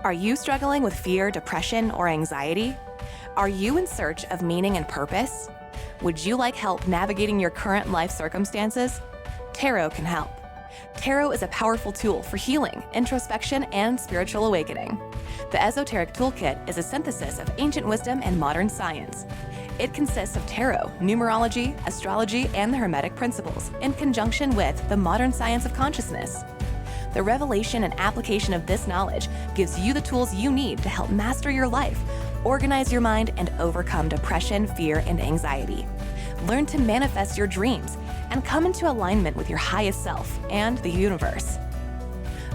Are you struggling with fear, depression, or anxiety? Are you in search of meaning and purpose? Would you like help navigating your current life circumstances? Tarot can help. Tarot is a powerful tool for healing, introspection, and spiritual awakening. The Esoteric Toolkit is a synthesis of ancient wisdom and modern science. It consists of tarot, numerology, astrology, and the Hermetic principles in conjunction with the modern science of consciousness. The revelation and application of this knowledge gives you the tools you need to help master your life, organize your mind, and overcome depression, fear, and anxiety. Learn to manifest your dreams and come into alignment with your highest self and the universe.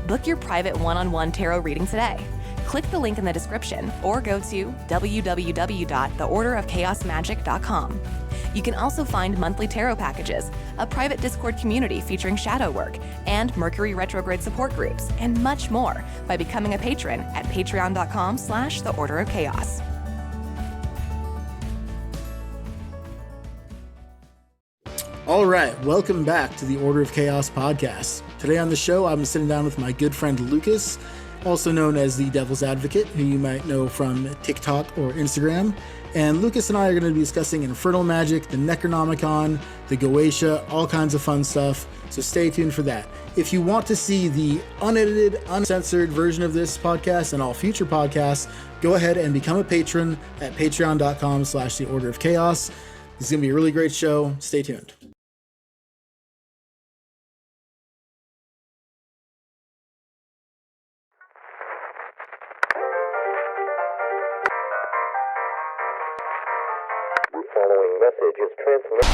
Book your private one-on-one tarot reading today. Click the link in the description or go to www.theorderofchaosmagic.com. You can also find monthly tarot packages, a private Discord community featuring shadow work, and Mercury retrograde support groups, and much more by becoming a patron at patreon.com/theorderofchaos. All right, welcome back to the Order of Chaos podcast. Today on the show, I'm sitting down with my good friend Lucas, also known as the Devil's Advocate, who you might know from Tik Tok or Instagram. And Lucas and I are going to be discussing Infernal Magick, the Necronomicon, the Goetia, all kinds of fun stuff. So stay tuned for that. If you want to see the unedited, uncensored version of this podcast and all future podcasts, go ahead and become a patron at patreon.com/theorderofchaos. This is going to be a really great show. Stay tuned. Following message is transmitted.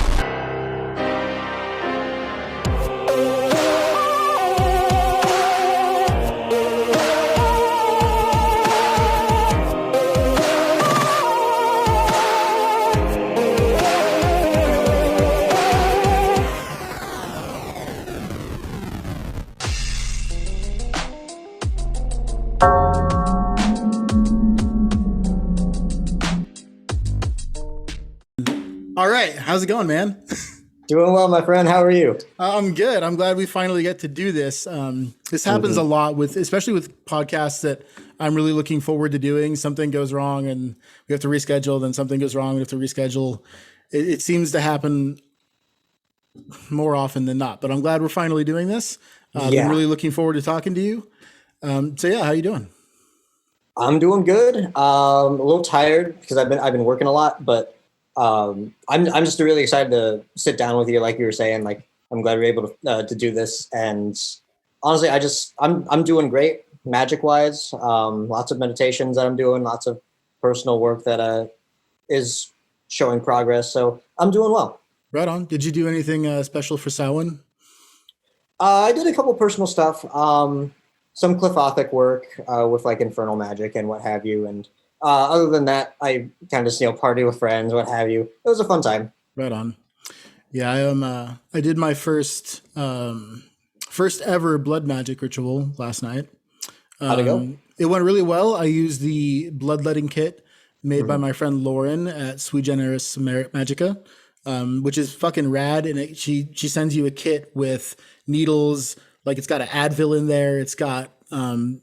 All right, how's it going, man? Doing well, my friend. How are you? I'm good. I'm glad we finally get to do this. This happens a lot especially with podcasts that I'm really looking forward to doing. Something goes wrong and we have to reschedule. Then something goes wrong, we have to reschedule. It seems to happen more often than not. But I'm glad we're finally doing this. I'm really looking forward to talking to you. So yeah, how you doing? I'm doing good. A little tired because I've been working a lot, but I'm just really excited to sit down with you. Like you were saying, like I'm glad we're able to do this. And honestly, I'm doing great magic wise. Lots of meditations that I'm doing, lots of personal work that is showing progress. So I'm doing well. Right on. Did you do anything special for Samhain? I did a couple personal stuff. Some clippothic work with like Infernal Magick and what have you, and other than that, I kind of just party with friends, what have you. It was a fun time. Right on. Yeah, I did my first ever blood magic ritual last night. How'd it go? It went really well. I used the bloodletting kit made by my friend Lauren at Sui Generis Magica, which is fucking rad. And she sends you a kit with needles. Like it's got an Advil in there. It's got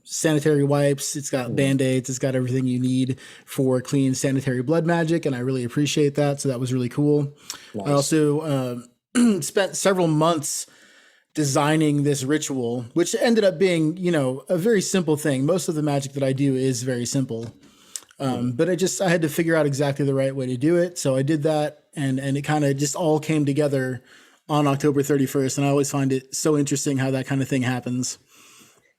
sanitary wipes. It's got Band-Aids. It's got everything you need for clean sanitary blood magic. And I really appreciate that. So that was really cool. Nice. I also spent several months designing this ritual, which ended up being, a very simple thing. Most of the magic that I do is very simple. But I had to figure out exactly the right way to do it. So I did that and it kind of just all came together on October 31st. And I always find it so interesting how that kind of thing happens.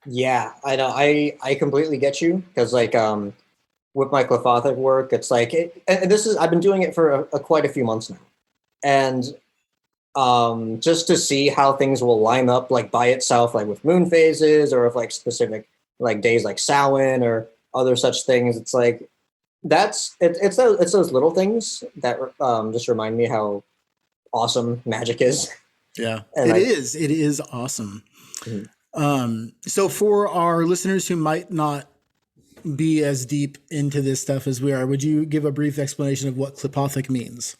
Yeah, I know. I completely get you because with my clippothic work, it's like, I've been doing it for quite a few months now. And just to see how things will line up like by itself, like with moon phases or if like specific like days like Samhain or other such things, it's like, it's those little things that just remind me how awesome magic is. Yeah, it is awesome. Mm-hmm. So for our listeners who might not be as deep into this stuff as we are, would you give a brief explanation of what clippothic means?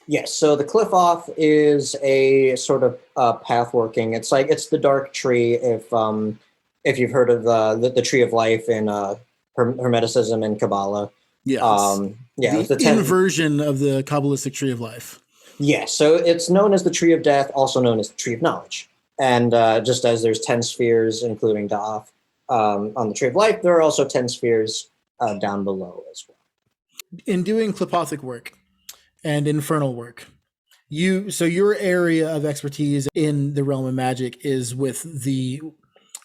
Yes. So the cliff-off is a sort of path working. It's like, it's the dark tree if if you've heard of the tree of life in Hermeticism and Kabbalah. Yes. Yeah, the inversion of the Kabbalistic tree of life. Yeah, so it's known as the tree of death, also known as the tree of knowledge. And just as there's 10 spheres, including Da'af, on the tree of life, there are also 10 spheres down below as well. In doing clippothic work and infernal work, so your area of expertise in the realm of magic is with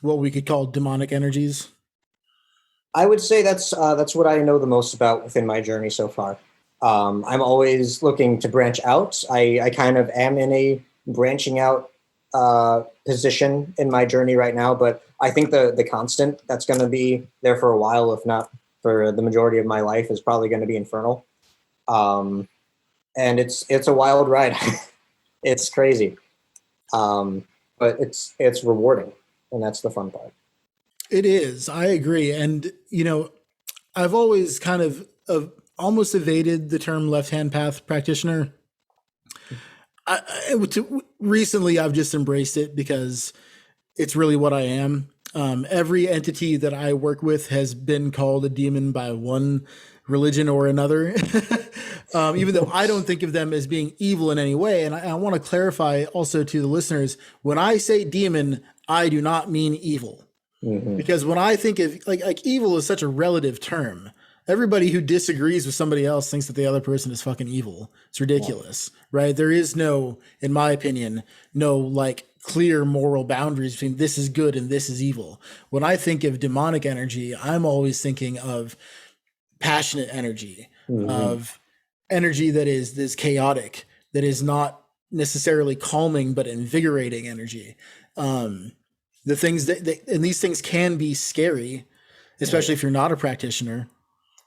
what we could call demonic energies. I would say that's what I know the most about within my journey so far. I'm always looking to branch out. I kind of am in a branching out position in my journey right now, but I think the constant that's going to be there for a while, if not for the majority of my life, is probably going to be infernal. And it's a wild ride. It's crazy, but it's rewarding, and that's the fun part. It is. I agree. And, I've always kind of almost evaded the term left-hand path practitioner. Recently, I've just embraced it because it's really what I am. Every entity that I work with has been called a demon by one religion or another, even though I don't think of them as being evil in any way. And I want to clarify also to the listeners, when I say demon, I do not mean evil. Mm-hmm. Because when I think of like evil is such a relative term. Everybody who disagrees with somebody else thinks that the other person is fucking evil. It's ridiculous, right? There is no, in my opinion, no like clear moral boundaries between this is good and this is evil. When I think of demonic energy, I'm always thinking of passionate energy, mm-hmm. of energy that is chaotic, that is not necessarily calming, but invigorating energy. The things and these things can be scary, especially if you're not a practitioner,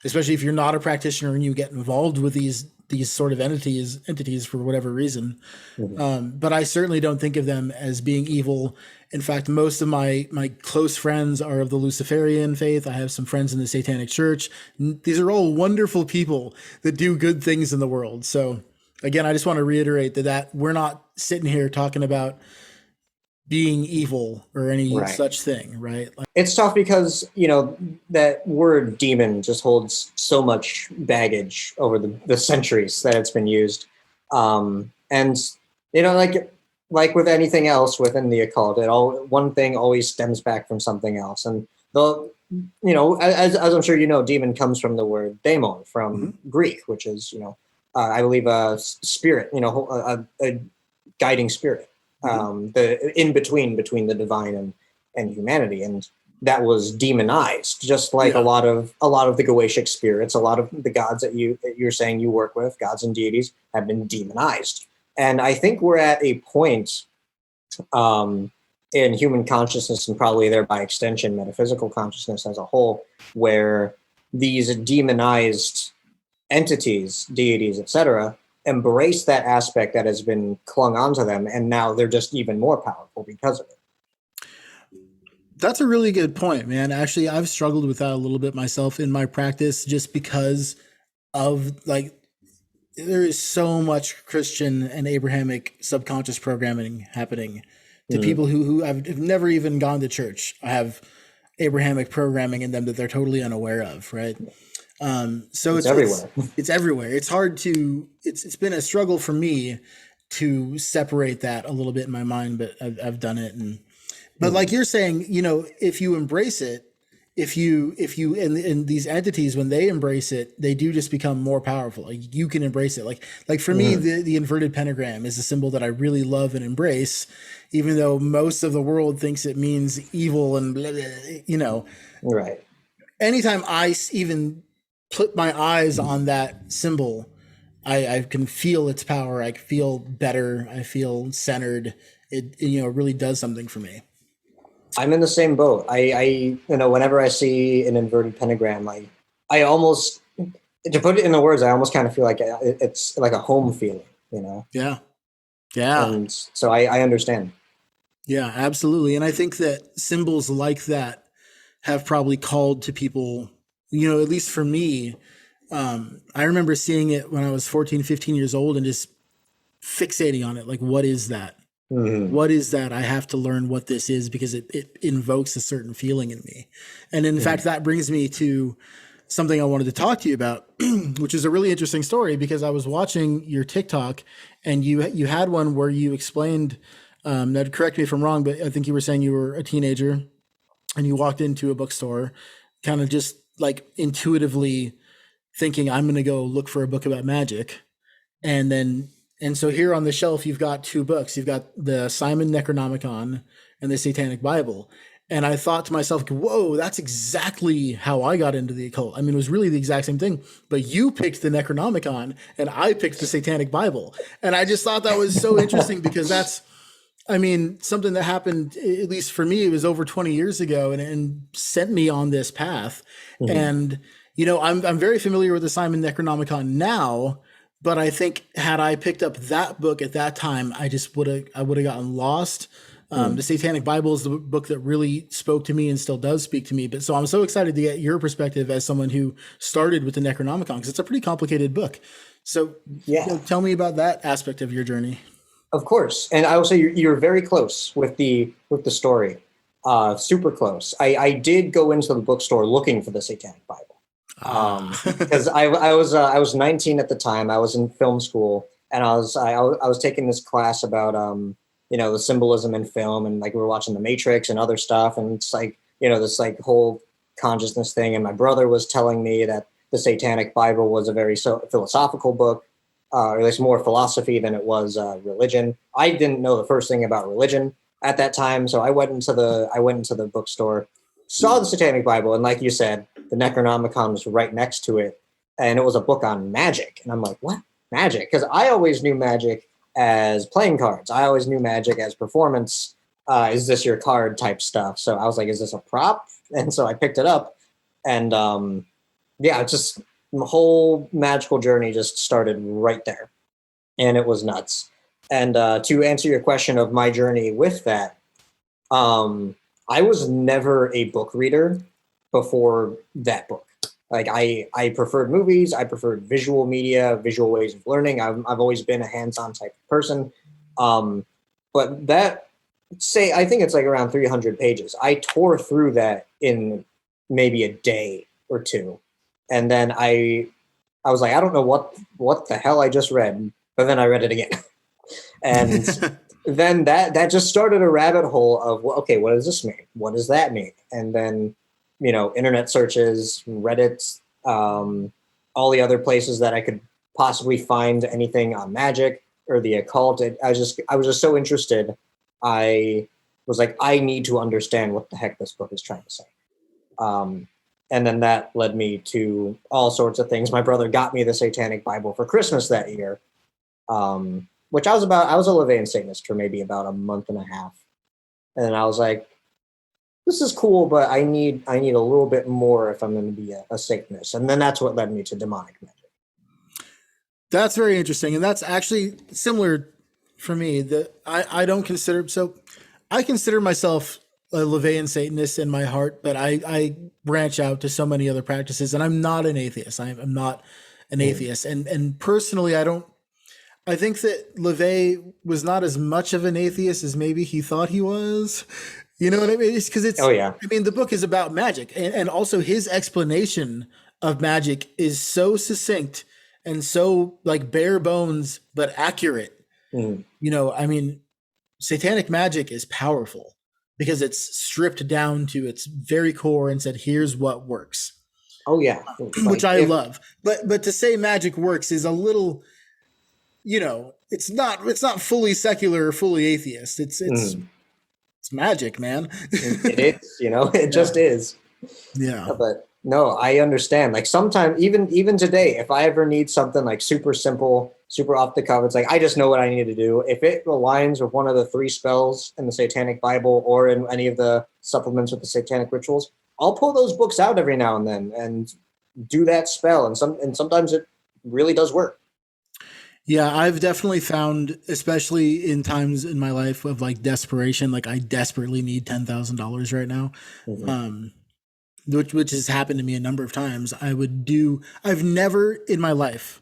and you get involved with these sort of entities for whatever reason. Mm-hmm. But I certainly don't think of them as being evil. In fact, most of my close friends are of the Luciferian faith. I have some friends in the Satanic Church. These are all wonderful people that do good things in the world. So again, I just want to reiterate that we're not sitting here talking about being evil or any such thing, right? It's tough because, that word demon just holds so much baggage over the centuries that it's been used. And, like with anything else within the occult, one thing always stems back from something else. And as I'm sure demon comes from the word daemon from mm-hmm. Greek, which is, I believe a spirit, a guiding spirit. The in between the divine and humanity, and that was demonized, just like a lot of the Goetic spirits, a lot of the gods that you're saying you work with, gods and deities, have been demonized. And I think we're at a point in human consciousness, and probably there by extension metaphysical consciousness as a whole, where these demonized entities, deities, etc., embrace that aspect that has been clung onto them, and now they're just even more powerful because of it. That's a really good point, man. Actually, I've struggled with that a little bit myself in my practice, just because of there is so much Christian and Abrahamic subconscious programming happening to people who have never even gone to church. I have Abrahamic programming in them that they're totally unaware of, right? So it's everywhere. It's everywhere. It's hard to. It's been a struggle for me to separate that a little bit in my mind, but I've done it. But like you're saying, if you embrace it, if you and these entities, when they embrace it, they do just become more powerful. Like you can embrace it. Like for me, the inverted pentagram is a symbol that I really love and embrace, even though most of the world thinks it means evil and blah, blah, Right. Anytime I even put my eyes on that symbol, I can feel its power. I feel better. I feel centered. It really does something for me. I'm in the same boat. I whenever I see an inverted pentagram, I almost, to put it in the words, I almost kind of feel like it's like a home feeling, Yeah. And so I understand. Yeah, absolutely. And I think that symbols like that have probably called to people, at least for me, I remember seeing it when I was 14, 15 years old and just fixating on it. Like, what is that? What is that? I have to learn what this is because it invokes a certain feeling in me. And in fact, that brings me to something I wanted to talk to you about, which is a really interesting story because I was watching your TikTok and you had one where you explained, now correct me if I'm wrong, but I think you were saying you were a teenager and you walked into a bookstore kind of just like intuitively thinking, I'm going to go look for a book about magic. And so here on the shelf, you've got two books. You've got the Simon Necronomicon and the Satanic Bible. And I thought to myself, whoa, that's exactly how I got into the occult. I mean, it was really the exact same thing, but you picked the Necronomicon and I picked the Satanic Bible. And I just thought that was so interesting because that's, I mean, something that happened, at least for me, it was over 20 years ago and sent me on this path. And, you know, I'm very familiar with the Simon Necronomicon now, but I think had I picked up that book at that time, I would have gotten lost. The Satanic Bible is the book that really spoke to me and still does speak to me. But so I'm so excited to get your perspective as someone who started with the Necronomicon, because it's a pretty complicated book. So you know, tell me about that aspect of your journey. Of course. And I will say you're very close with the story. Super close. I did go into the bookstore looking for the Satanic Bible. Because I was 19 at the time. I was in film school, and I was taking this class about you know, the symbolism in film, and like we were watching The Matrix and other stuff, and it's like, you know, this like whole consciousness thing. And my brother was telling me that the Satanic Bible was a very philosophical book, or at least more philosophy than it was religion. I didn't know the first thing about religion at that time, so I went into the bookstore, saw the Satanic Bible, and like you said, the Necronomicon was right next to it, and it was a book on magic. And I'm like, what? Magic? Because I always knew magic as playing cards. I always knew magic as performance. Is this your card type stuff? So I was like, is this a prop? And so I picked it up, and yeah, just the whole magical journey just started right there, and it was nuts. And to answer your question of my journey with that, I was never a book reader before that book. Like I preferred movies. I preferred visual media, visual ways of learning. I've always been a hands-on type of person. But that, I think it's like around 300 pages. I tore through that in maybe a day or two. And then I was like, I don't know what the hell I just read, but then I read it again. And then that just started a rabbit hole of, well, okay, what does this mean? What does that mean? And then, you know, internet searches, Reddit, all the other places that I could possibly find anything on magic or the occult. I was just so interested. I was like, I need to understand what the heck this book is trying to say. And then that led me to all sorts of things. My brother got me the Satanic Bible for Christmas that year, which I was a Levian Satanist for maybe about a month and a half. And then I was like, this is cool, but I need a little bit more if I'm going to be a Satanist. And then that's what led me to demonic magic. That's very interesting. And that's actually similar for me. That I don't consider, so I consider myself a Levian Satanist in my heart, but I branch out to so many other practices, and I'm not an atheist. I'm not an atheist. And personally, I think that LeVay was not as much of an atheist as maybe he thought he was. You know what I mean? It's because it's, oh yeah. I mean, the book is about magic, and also his explanation of magic is so succinct and so like bare bones, but accurate. You know, I mean, satanic magic is powerful because it's stripped down to its very core and said, here's what works. Oh yeah. Which I love. But to say magic works is a little, you know, it's not fully secular or fully atheist. It's magic, man. It is, you know, it just is. Yeah. But no, I understand. Like sometimes even today, if I ever need something like super simple, super off the cuff, it's like, I just know what I need to do. If it aligns with one of the 3 spells in the Satanic Bible or in any of the supplements with the satanic rituals, I'll pull those books out every now and then and do that spell. And sometimes it really does work. Yeah, I've definitely found, especially in times in my life of like desperation, like I desperately need $10,000 right now, which has happened to me a number of times. I've never in my life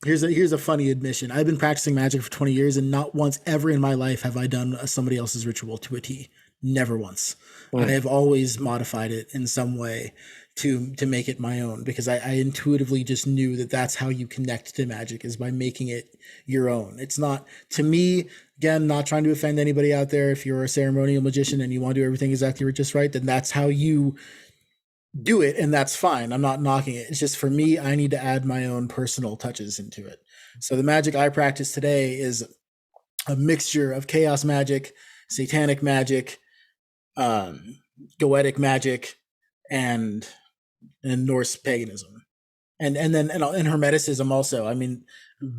Here's a funny admission. I've been practicing magic for 20 years, and not once ever in my life have I done somebody else's ritual to a T. Never once. I have always modified it in some way to make it my own, because I intuitively just knew that that's how you connect to magic, is by making it your own. It's not, to me, again, not trying to offend anybody out there. If you're a ceremonial magician and you want to do everything exactly just right, then that's how you do it, and that's fine. I'm not knocking it. It's just, for me, I need to add my own personal touches into it. So the magic I practice today is a mixture of chaos magic, satanic magic, Goetic magic, and Norse paganism, and Hermeticism also. I mean,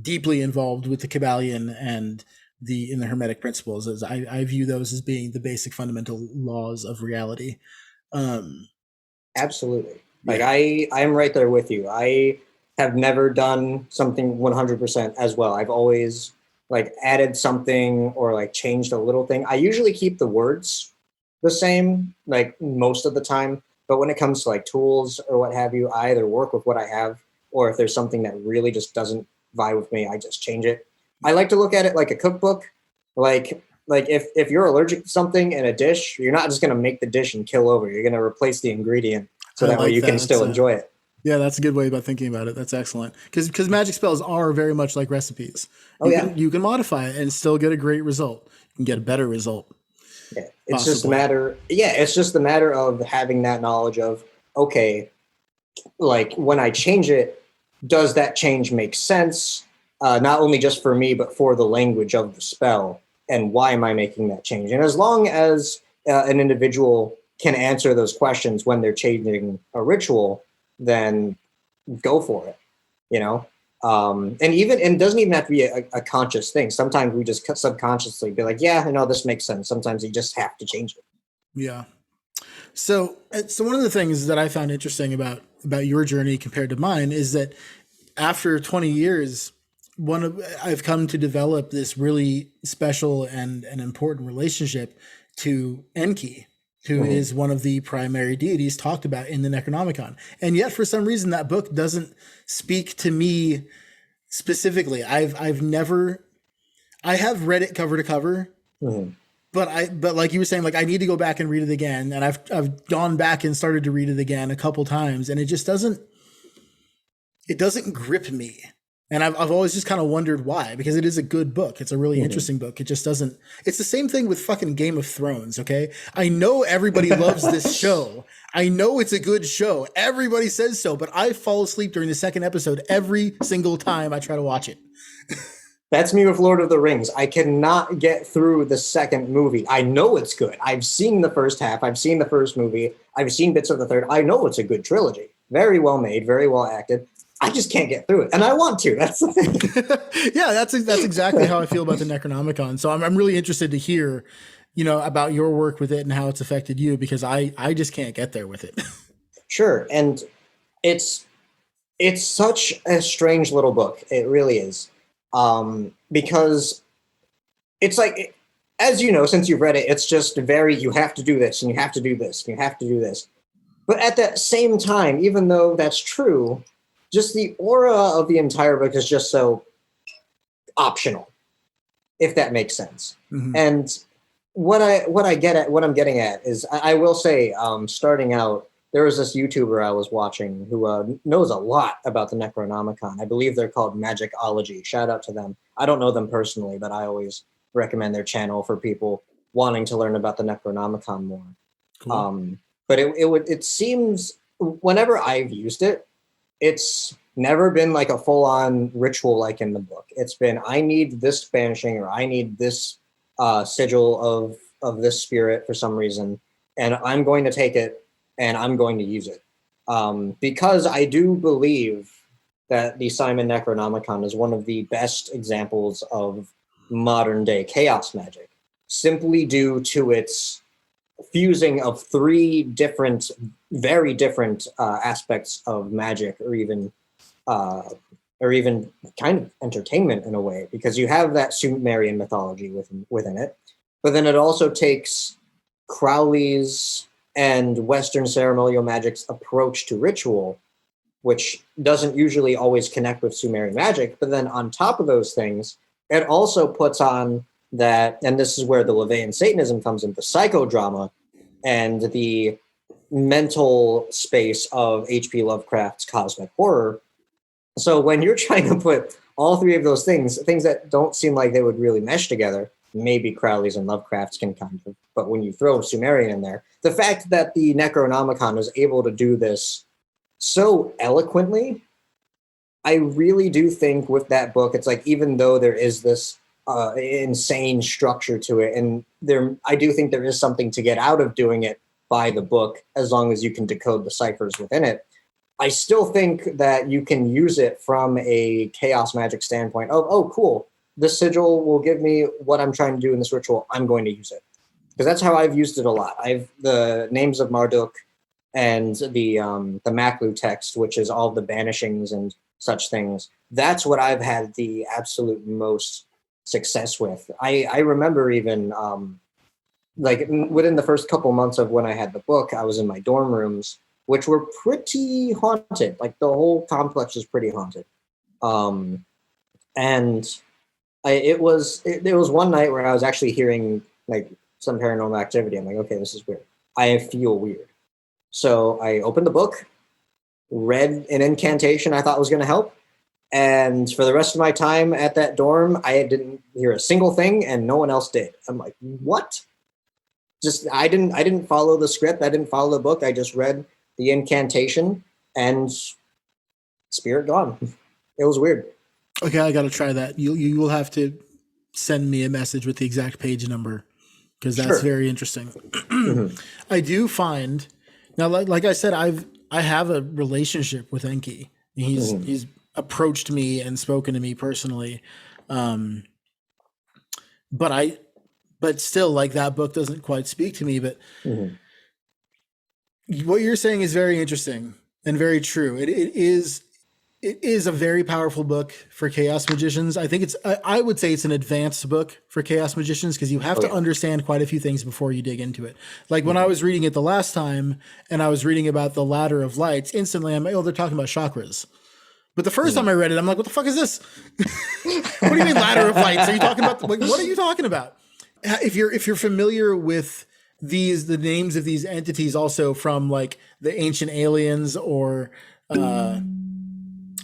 deeply involved with the Kabbalion and the Hermetic principles, as I view those as being the basic fundamental laws of reality. Absolutely. Like, I'm right there with you. I have never done something 100% as well. I've always like added something or like changed a little thing. I usually keep the words the same, like most of the time. But when it comes to like tools or what have you, I either work with what I have, or if there's something that really just doesn't vibe with me, I just change it. I like to look at it like a cookbook. Like if you're allergic to something in a dish, you're not just going to make the dish and kill over. You're going to replace the ingredient so that way you can still enjoy it. Yeah, that's a good way about thinking about it. That's excellent. Because magic spells are very much like recipes. You can modify it and still get a great result. You can get a better result. Yeah, it's just a matter. Yeah, it's just a matter of having that knowledge of, okay, like when I change it, does that change make sense? Not only just for me, but for the language of the spell, and why am I making that change? And as long as an individual can answer those questions when they're changing a ritual, then go for it. You know. And it doesn't even have to be a conscious thing. Sometimes we just subconsciously be like, yeah, I know this makes sense. Sometimes you just have to change it. Yeah. So one of the things that I found interesting about your journey compared to mine is that after 20 years, I've come to develop this really special and an important relationship to Enki, who is one of the primary deities talked about in the Necronomicon. And yet, for some reason, that book doesn't speak to me specifically. I have read it cover to cover, but like you were saying, like I need to go back and read it again. And I've gone back and started to read it again a couple times, and it just doesn't grip me. And I've always just kind of wondered why, because it is a good book. It's a really interesting book. It just doesn't, it's the same thing with fucking Game of Thrones. Okay. I know everybody loves this show. I know it's a good show. Everybody says so, but I fall asleep during the second episode every single time I try to watch it. That's me with Lord of the Rings. I cannot get through the second movie. I know it's good. I've seen the first half. I've seen the first movie. I've seen bits of the third. I know it's a good trilogy. Very well made, very well acted. I just can't get through it, and I want to. That's the thing. Yeah, that's exactly how I feel about the Necronomicon. So I'm really interested to hear, about your work with it and how it's affected you, because I just can't get there with it. Sure, and it's such a strange little book. It really is, because it's like, as you know, since you've read it, it's just very, you have to do this, and you have to do this, and you have to do this. But at that same time, even though that's true, just the aura of the entire book is just so optional, if that makes sense. And what I'm getting at is, I will say, starting out, there was this YouTuber I was watching who knows a lot about the Necronomicon. I believe they're called Magicology. Shout out to them. I don't know them personally, but I always recommend their channel for people wanting to learn about the Necronomicon more. Cool. But it seems, whenever I've used it, it's never been like a full-on ritual like in the book. It's been, I need this banishing, or I need this sigil of this spirit for some reason, and I'm going to take it and I'm going to use it. Because I do believe that the Simon Necronomicon is one of the best examples of modern day chaos magic, simply due to its fusing of three different, very different aspects of magic, or even kind of entertainment in a way, because you have that Sumerian mythology within it, but then it also takes Crowley's and Western ceremonial magic's approach to ritual, which doesn't usually always connect with Sumerian magic. But then on top of those things, it also puts on that, and this is where the LaVeyan Satanism comes in, the psychodrama and the mental space of H.P. Lovecraft's cosmic horror. So when you're trying to put all three of those things that don't seem like they would really mesh together, maybe Crowley's and Lovecraft's can kind of, but when you throw Sumerian in there, the fact that the Necronomicon was able to do this so eloquently, I really do think with that book, it's like, even though there is this insane structure to it, and I do think there is something to get out of doing it by the book, as long as you can decode the ciphers within it. I still think that you can use it from a chaos magic standpoint of, oh, cool, this sigil will give me what I'm trying to do in this ritual. I'm going to use it. Because that's how I've used it a lot. The names of Marduk and the Maklu text, which is all the banishings and such things. That's what I've had the absolute most success with. I remember even like within the first couple months of when I had the book, I was in my dorm rooms, which were pretty haunted. Like the whole complex was pretty haunted. And it was one night where I was actually hearing like some paranormal activity. I'm like, okay, this is weird. I feel weird. So I opened the book, read an incantation I thought was going to help. And for the rest of my time at that dorm, I didn't hear a single thing and no one else did. I'm like, what? I didn't follow the script. I didn't follow the book. I just read the incantation and spirit gone. It was weird. Okay, I got to try that. You will have to send me a message with the exact page number, because that's very interesting. Mm-hmm. I do find now, like I said, I have a relationship with Enki. He's approached me and spoken to me personally, but still, like, that book doesn't quite speak to me. But what you're saying is very interesting and very true. It is a very powerful book for chaos magicians. I think I would say it's an advanced book for chaos magicians, because you have to understand quite a few things before you dig into it. Like when I was reading it the last time and I was reading about the Ladder of Lights, instantly I'm like, oh, they're talking about chakras. But the first time I read it, I'm like, what the fuck is this? What do you mean Ladder of Lights? Are you talking about, like, what are you talking about? If you're familiar with the names of these entities also from like the Ancient Aliens or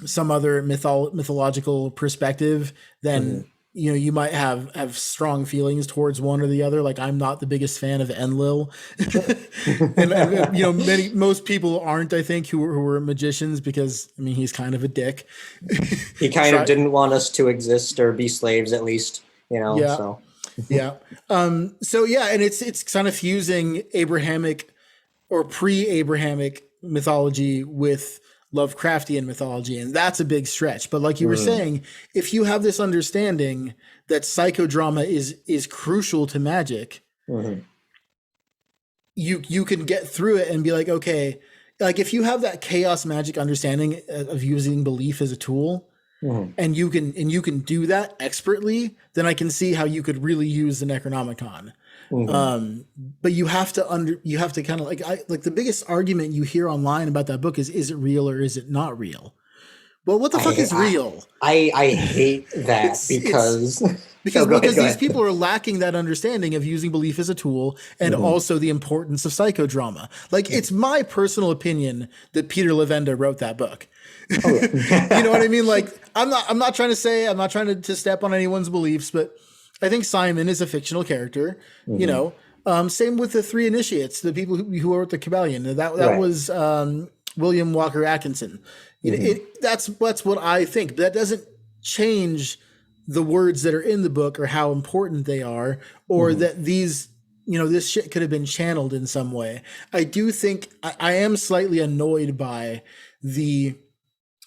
some other mythological perspective, then you might have strong feelings towards one or the other. Like, I'm not the biggest fan of Enlil, and most people aren't, I think, who were magicians, because I mean, he's kind of a dick. He kind of didn't want us to exist or be slaves, at least, Yeah. So yeah. And it's kind of fusing Abrahamic or pre-Abrahamic mythology with Lovecraftian mythology, and that's a big stretch. But like you were saying, if you have this understanding that psychodrama is crucial to magic, you can get through it and be like, okay, like if you have that chaos magic understanding of using belief as a tool, and you can do that expertly, then I can see how you could really use the Necronomicon. But you have to kind of like the biggest argument you hear online about that book is it real or is it not real? Well, what the fuck is real? I hate that because these people are lacking that understanding of using belief as a tool, and also the importance of psychodrama. Like, it's my personal opinion that Peter Levenda wrote that book. You know what I mean? Like, I'm not trying to step on anyone's beliefs, but I think Simon is a fictional character. Same with the three initiates, the people who wrote the Kabbalion. That was William Walker Atkinson. That's what I think. That doesn't change the words that are in the book or how important they are, or that these, this shit could have been channeled in some way. I do think I am slightly annoyed by the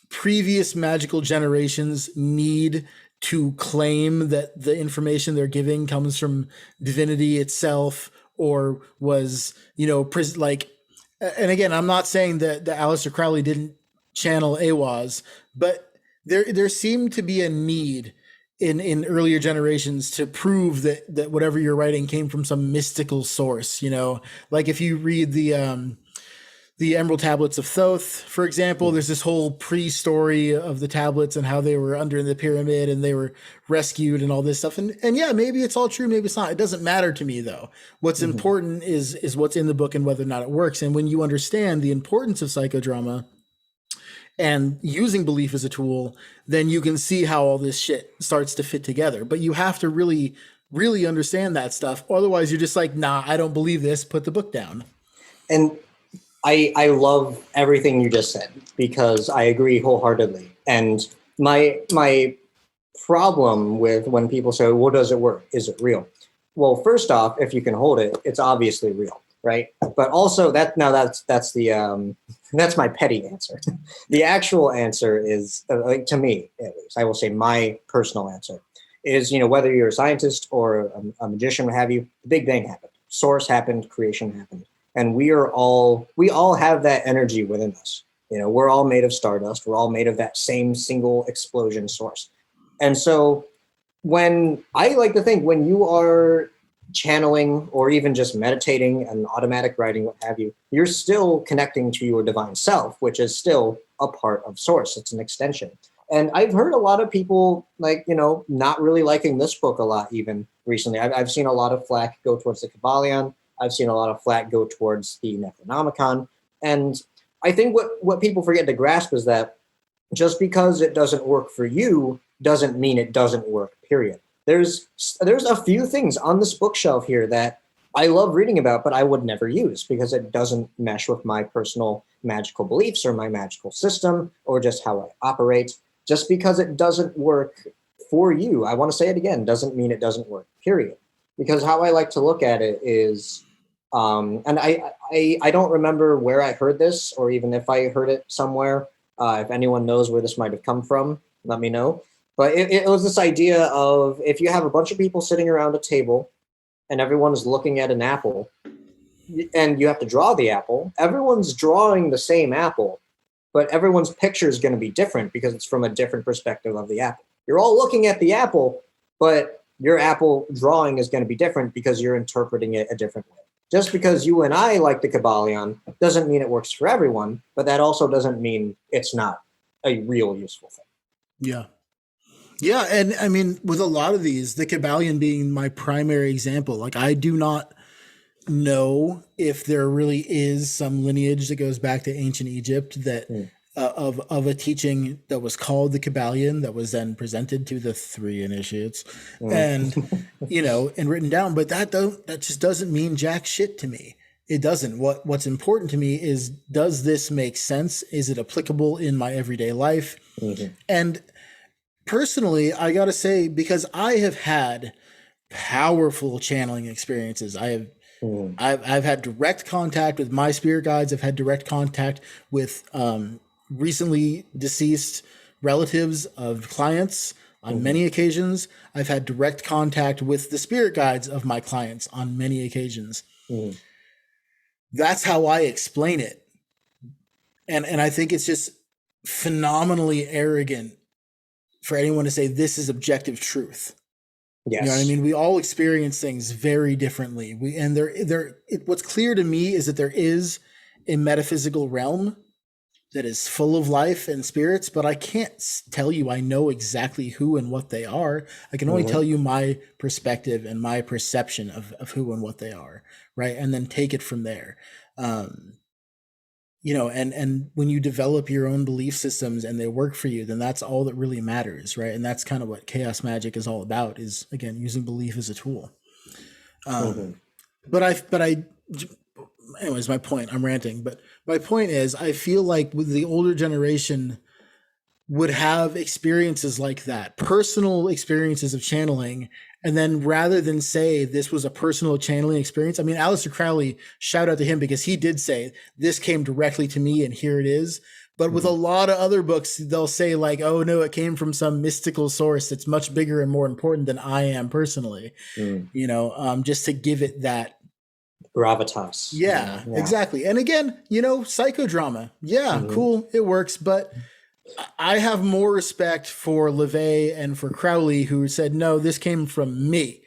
previous magical generations need to claim that the information they're giving comes from divinity itself, or was, and again, I'm not saying that Aleister Crowley didn't channel Awaz, but there seemed to be a need in earlier generations to prove that whatever you're writing came from some mystical source. Like if you read the the Emerald Tablets of Thoth, for example. There's this whole pre-story of the tablets and how they were under the pyramid and they were rescued and all this stuff. And yeah, maybe it's all true, maybe it's not. It doesn't matter to me though. What's important is what's in the book and whether or not it works. And when you understand the importance of psychodrama and using belief as a tool, then you can see how all this shit starts to fit together. But you have to really, really understand that stuff. Otherwise you're just like, nah, I don't believe this. Put the book down. And I love everything you just said because I agree wholeheartedly. And my problem with when people say, well, does it work? Is it real? Well, first off, if you can hold it, it's obviously real, right? But also that's my petty answer. The actual answer is, like, to me at least, I will say my personal answer is, whether you're a scientist or a magician, what have you, the Big Bang happened, source happened, creation happened. And we all have that energy within us. We're all made of stardust. We're all made of that same single explosion source. And so I like to think when you are channeling or even just meditating and automatic writing, what have you, you're still connecting to your divine self, which is still a part of source. It's an extension. And I've heard a lot of people not really liking this book a lot even recently. I've seen a lot of flack go towards the Kybalion. I've seen a lot of flack go towards the Necronomicon. And I think what people forget to grasp is that just because it doesn't work for you doesn't mean it doesn't work, period. There's a few things on this bookshelf here that I love reading about, but I would never use because it doesn't mesh with my personal magical beliefs or my magical system or just how I operate. Just because it doesn't work for you, I want to say it again, doesn't mean it doesn't work, period. Because how I like to look at it is, and I don't remember where I heard this or even if I heard it somewhere. If anyone knows where this might have come from, let me know. But it was this idea of if you have a bunch of people sitting around a table and everyone is looking at an apple and you have to draw the apple, everyone's drawing the same apple, but everyone's picture is going to be different because it's from a different perspective of the apple. You're all looking at the apple, but your apple drawing is going to be different because you're interpreting it a different way. Just because you and I like the Kybalion doesn't mean it works for everyone, but that also doesn't mean it's not a real useful thing. Yeah. Yeah, and I mean, with a lot of these, the Kybalion being my primary example, like I do not know if there really is some lineage that goes back to ancient Egypt that of a teaching that was called the Kybalion that was then presented to the three initiates and and written down, but that just doesn't mean jack shit to me. It doesn't. What's important to me is, does this make sense? Is it applicable in my everyday life? And personally, I got to say, because I have had powerful channeling experiences, I've had direct contact with my spirit guides. I've had direct contact with recently deceased relatives of clients on many occasions. I've had direct contact with the spirit guides of my clients on many occasions. That's how I explain it. And I think it's just phenomenally arrogant for anyone to say this is objective truth. Yes. You know what I mean? We all experience things very differently. What's clear to me is that there is a metaphysical realm that is full of life and spirits, but I can't tell you I know exactly who and what they are. I can only tell you my perspective and my perception of who and what they are, right? And then take it from there. And when you develop your own belief systems and they work for you, then that's all that really matters, right? And that's kind of what chaos magic is all about, is, again, using belief as a tool. Anyways, my point, I'm ranting, but my point is, I feel like with the older generation would have experiences like that, personal experiences of channeling. And then rather than say this was a personal channeling experience, I mean, Aleister Crowley, shout out to him, because he did say this came directly to me and here it is. But with a lot of other books, they'll say like, oh no, it came from some mystical source that's much bigger and more important than I am personally, just to give it that gravitas. Yeah, exactly. And again, psychodrama. Yeah, cool. It works. But I have more respect for LaVey and for Crowley, who said, no, this came from me.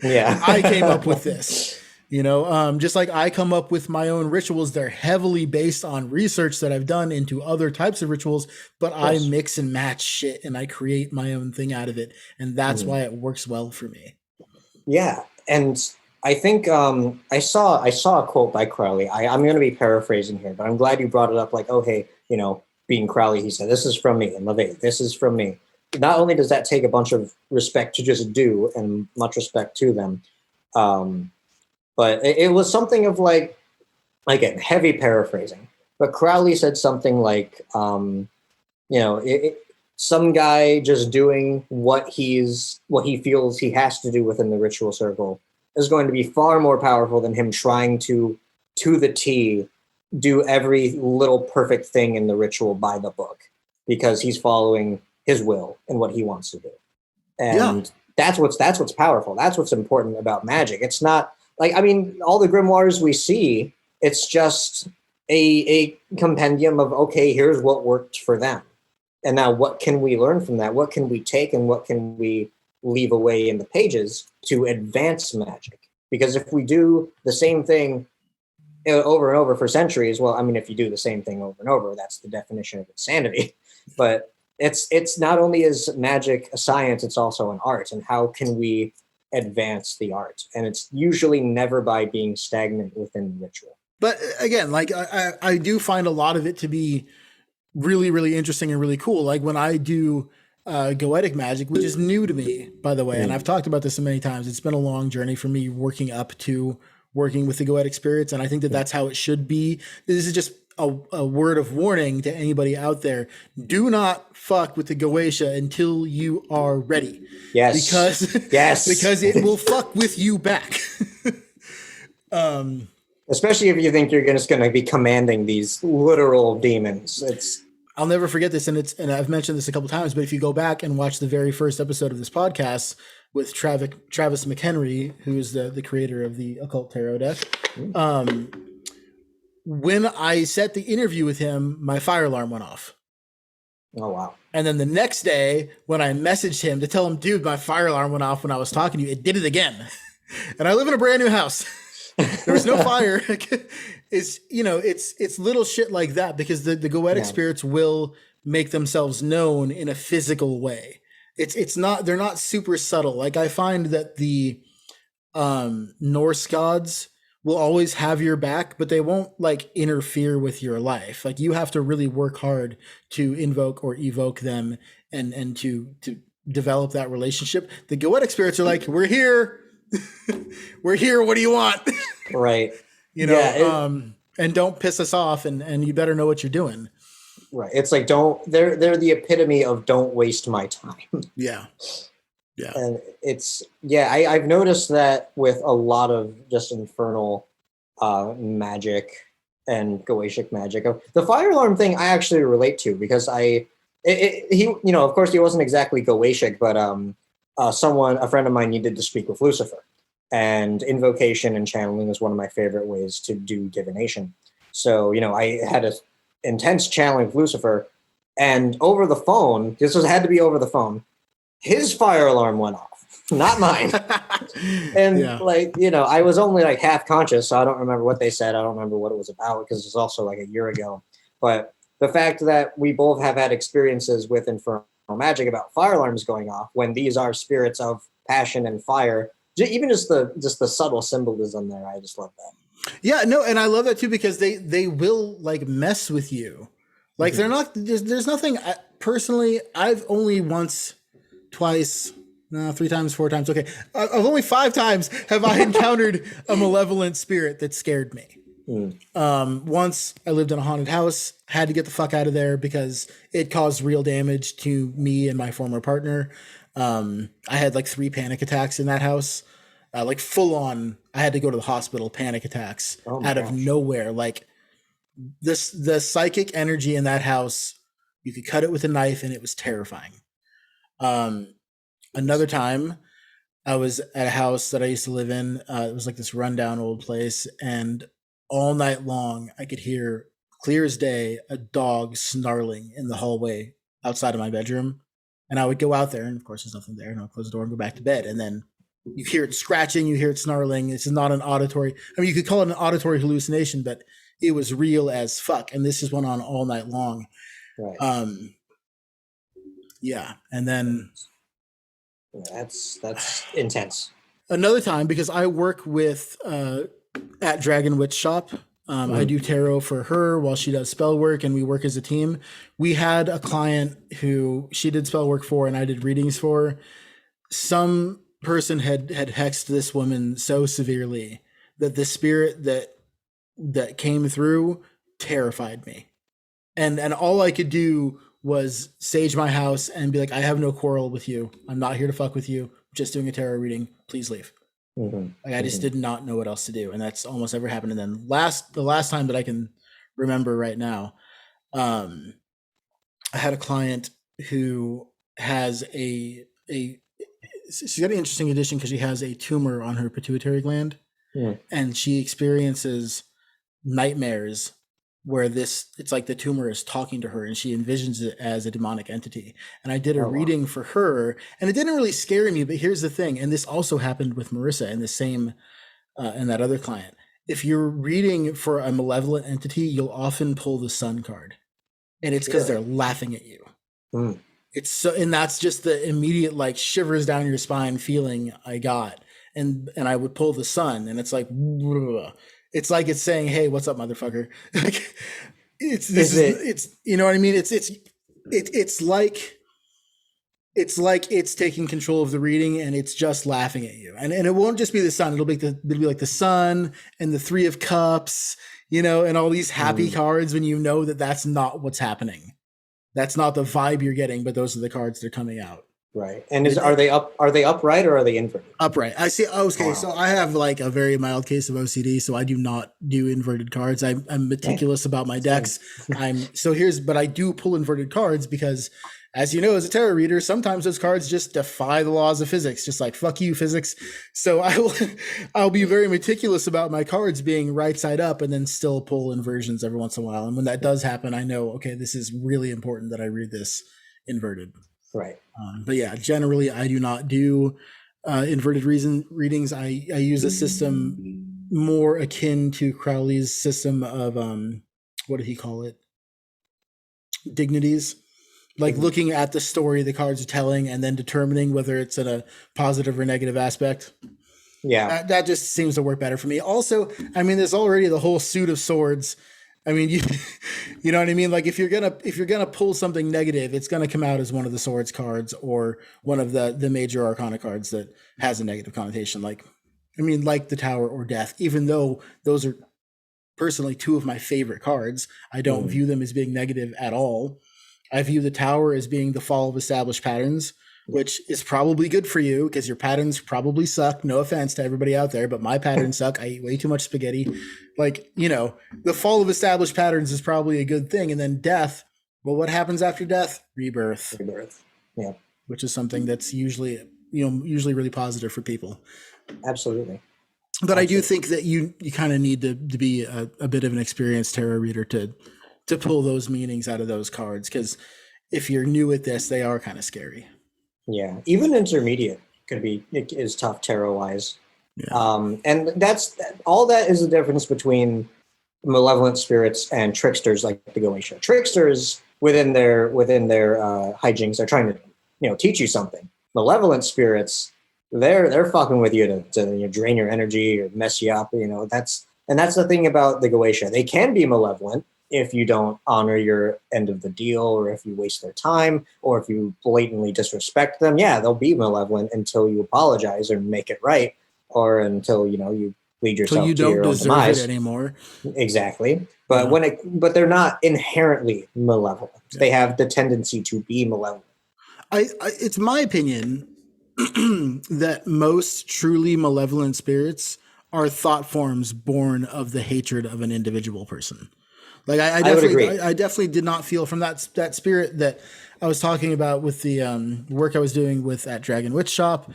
Yeah. I came up with this. Just like I come up with my own rituals, they're heavily based on research that I've done into other types of rituals, but I mix and match shit and I create my own thing out of it. And that's why it works well for me. Yeah. And I think I saw a quote by Crowley. I'm going to be paraphrasing here, but I'm glad you brought it up. Like, oh, hey, being Crowley, he said, "This is from me," and LaVey, "This is from me." Not only does that take a bunch of respect to just do, and much respect to them, but it was something of like, again, heavy paraphrasing. But Crowley said something like, some guy just doing what he feels he has to do within the ritual circle is going to be far more powerful than him trying to the T, do every little perfect thing in the ritual by the book, because he's following his will and what he wants to do. And that's what's powerful. That's what's important about magic. It's not like, all the grimoires we see, it's just a compendium of, okay, here's what worked for them. And now what can we learn from that? What can we take and what can we leave away in the pages to advance magic? Because if we do the same thing over and over for centuries, well, if you do the same thing over and over, that's the definition of insanity. But it's not only is magic a science, it's also an art. And how can we advance the art? And it's usually never by being stagnant within the ritual. But again, like I do find a lot of it to be really, really interesting and really cool. Like when I do Goetic magic, which is new to me, by the way, and I've talked about this so many times. It's been a long journey for me working up to working with the Goetic spirits, and I think that that's how it should be. This is just a word of warning to anybody out there. Do not fuck with the Goetia until you are ready. Yes. Because it will fuck with you back. Especially if you think you're just going to be commanding these literal demons. I'll never forget this, and I've mentioned this a couple times, but if you go back and watch the very first episode of this podcast with Travis McHenry, who's the creator of the Occult Tarot deck, when I set the interview with him, my fire alarm went off. Oh, wow. And then the next day, when I messaged him to tell him, dude, my fire alarm went off when I was talking to you, it did it again. And I live in a brand new house. There was no fire. It's little shit like that, because the Goetic spirits will make themselves known in a physical way. They're not super subtle. Like I find that the Norse gods will always have your back, but they won't like interfere with your life. Like you have to really work hard to invoke or evoke them and to develop that relationship. The Goetic spirits are like, we're here. We're here. What do you want? Right. And don't piss us off, and you better know what you're doing. Right. It's like, they're the epitome of don't waste my time. Yeah. Yeah. And I've noticed that with a lot of just infernal magic and Goetic magic. The fire alarm thing I actually relate to, because of course he wasn't exactly Goetic, but a friend of mine needed to speak with Lucifer, and invocation and channeling is one of my favorite ways to do divination. So, I had an intense channeling with Lucifer, and over the phone, had to be over the phone, his fire alarm went off, not mine. And I was only like half conscious, so I don't remember what they said. I don't remember what it was about, because it was also like a year ago. But the fact that we both have had experiences with Infernal Magick about fire alarms going off, when these are spirits of passion and fire, even just the subtle symbolism there, I just love that. Yeah, no, and I love that too, because they will like mess with you. Like they're not, there's nothing, personally, I've only once, twice, no, 3 times, 4 times. Okay. I've only 5 times have I encountered a malevolent spirit that scared me. Once I lived in a haunted house, had to get the fuck out of there because it caused real damage to me and my former partner. I had like 3 panic attacks in that house, like full on. I had to go to the hospital, panic attacks out of nowhere. Like the psychic energy in that house, you could cut it with a knife and it was terrifying. Another time I was at a house that I used to live in. It was like this rundown old place, and all night long I could hear, clear as day, a dog snarling in the hallway outside of my bedroom. And I would go out there, and of course there's nothing there, and I'll close the door and go back to bed. And then You hear it scratching, you hear it snarling. This is not an auditory. I mean, you could call it an auditory hallucination, but it was real as fuck. And this just went on all night long. Right. Yeah. And then That's intense. another time, because I work with at Dragon Witch Shop. I do tarot for her while she does spell work, and we work as a team. We had a client who she did spell work for, and I did readings for. Some person had hexed this woman so severely that the spirit that came through terrified me, and all I could do was sage my house and be like, I have no quarrel with you. I'm not here to fuck with you. I'm just doing a tarot reading. Please leave. Like I just did not know what else to do, and that's almost ever happened. And then the last time that I can remember right now, I had a client who has she's got an interesting condition because she has a tumor on her pituitary gland, and she experiences nightmares where it's like the tumor is talking to her, and she envisions it as a demonic entity. And I did a reading for her, and it didn't really scare me, but here's the thing. And this also happened with Marissa and the same, and that other client. If you're reading for a malevolent entity, you'll often pull the sun card, and it's because they're laughing at you. It's so, and that's just the immediate like shivers down your spine feeling I got. And I would pull the sun, and it's like, it's like it's saying, "Hey, what's up, motherfucker?" Like, it's you know what I mean? It's like it's taking control of the reading, and it's just laughing at you. And it won't just be the sun; it'll be like the sun and the Three of Cups, you know, and all these happy cards when you know that that's not what's happening. That's not the vibe you're getting, but those are the cards that are coming out. Right. And are they upright or are they inverted? Upright. I see. Okay. Wow. So I have like a very mild case of OCD, so I do not do inverted cards. I'm meticulous about my decks. But I do pull inverted cards because, as you know, as a tarot reader, sometimes those cards just defy the laws of physics, just like fuck you, physics. So I'll be very meticulous about my cards being right side up, and then still pull inversions every once in a while. And when that does happen, I know, okay, this is really important that I read this inverted. Right. But yeah, generally I do not do inverted readings. I use a system more akin to Crowley's system of what did he call it? Dignities. Like looking at the story the cards are telling and then determining whether it's in a positive or negative aspect. Yeah. That just seems to work better for me. Also, I mean, there's already the whole suit of swords. I mean, you know what I mean? Like if you're gonna pull something negative, it's gonna come out as one of the swords cards or one of the major arcana cards that has a negative connotation. Like the Tower or Death, even though those are personally two of my favorite cards, I don't view them as being negative at all. I view the Tower as being the fall of established patterns, which is probably good for you because your patterns probably suck. No offense to everybody out there, but my patterns suck. I eat way too much spaghetti. Like, you know, the fall of established patterns is probably a good thing. And then death, well, what happens after death? Rebirth. Yeah. Which is something that's usually really positive for people. Absolutely. But I do think that you kind of need to be a bit of an experienced tarot reader to pull those meanings out of those cards. Because if you're new at this, they are kind of scary. Yeah, even intermediate is tough tarot wise. Yeah. And that's all. That is the difference between malevolent spirits and tricksters like the Goetic. Tricksters within their hijinks are trying to teach you something. Malevolent spirits, they're fucking with you to drain your energy or mess you up. That's the thing about the Goetic. They can be malevolent if you don't honor your end of the deal, or if you waste their time, or if you blatantly disrespect them. Yeah, they'll be malevolent until you apologize or make it right, or until you lead yourself to your own demise. You don't deserve it anymore. Exactly, but but they're not inherently malevolent. Yeah. They have the tendency to be malevolent. It's my opinion that most truly malevolent spirits are thought forms born of the hatred of an individual person. Like I definitely did not feel from that spirit that I was talking about with the work I was doing at Dragon Witch Shop.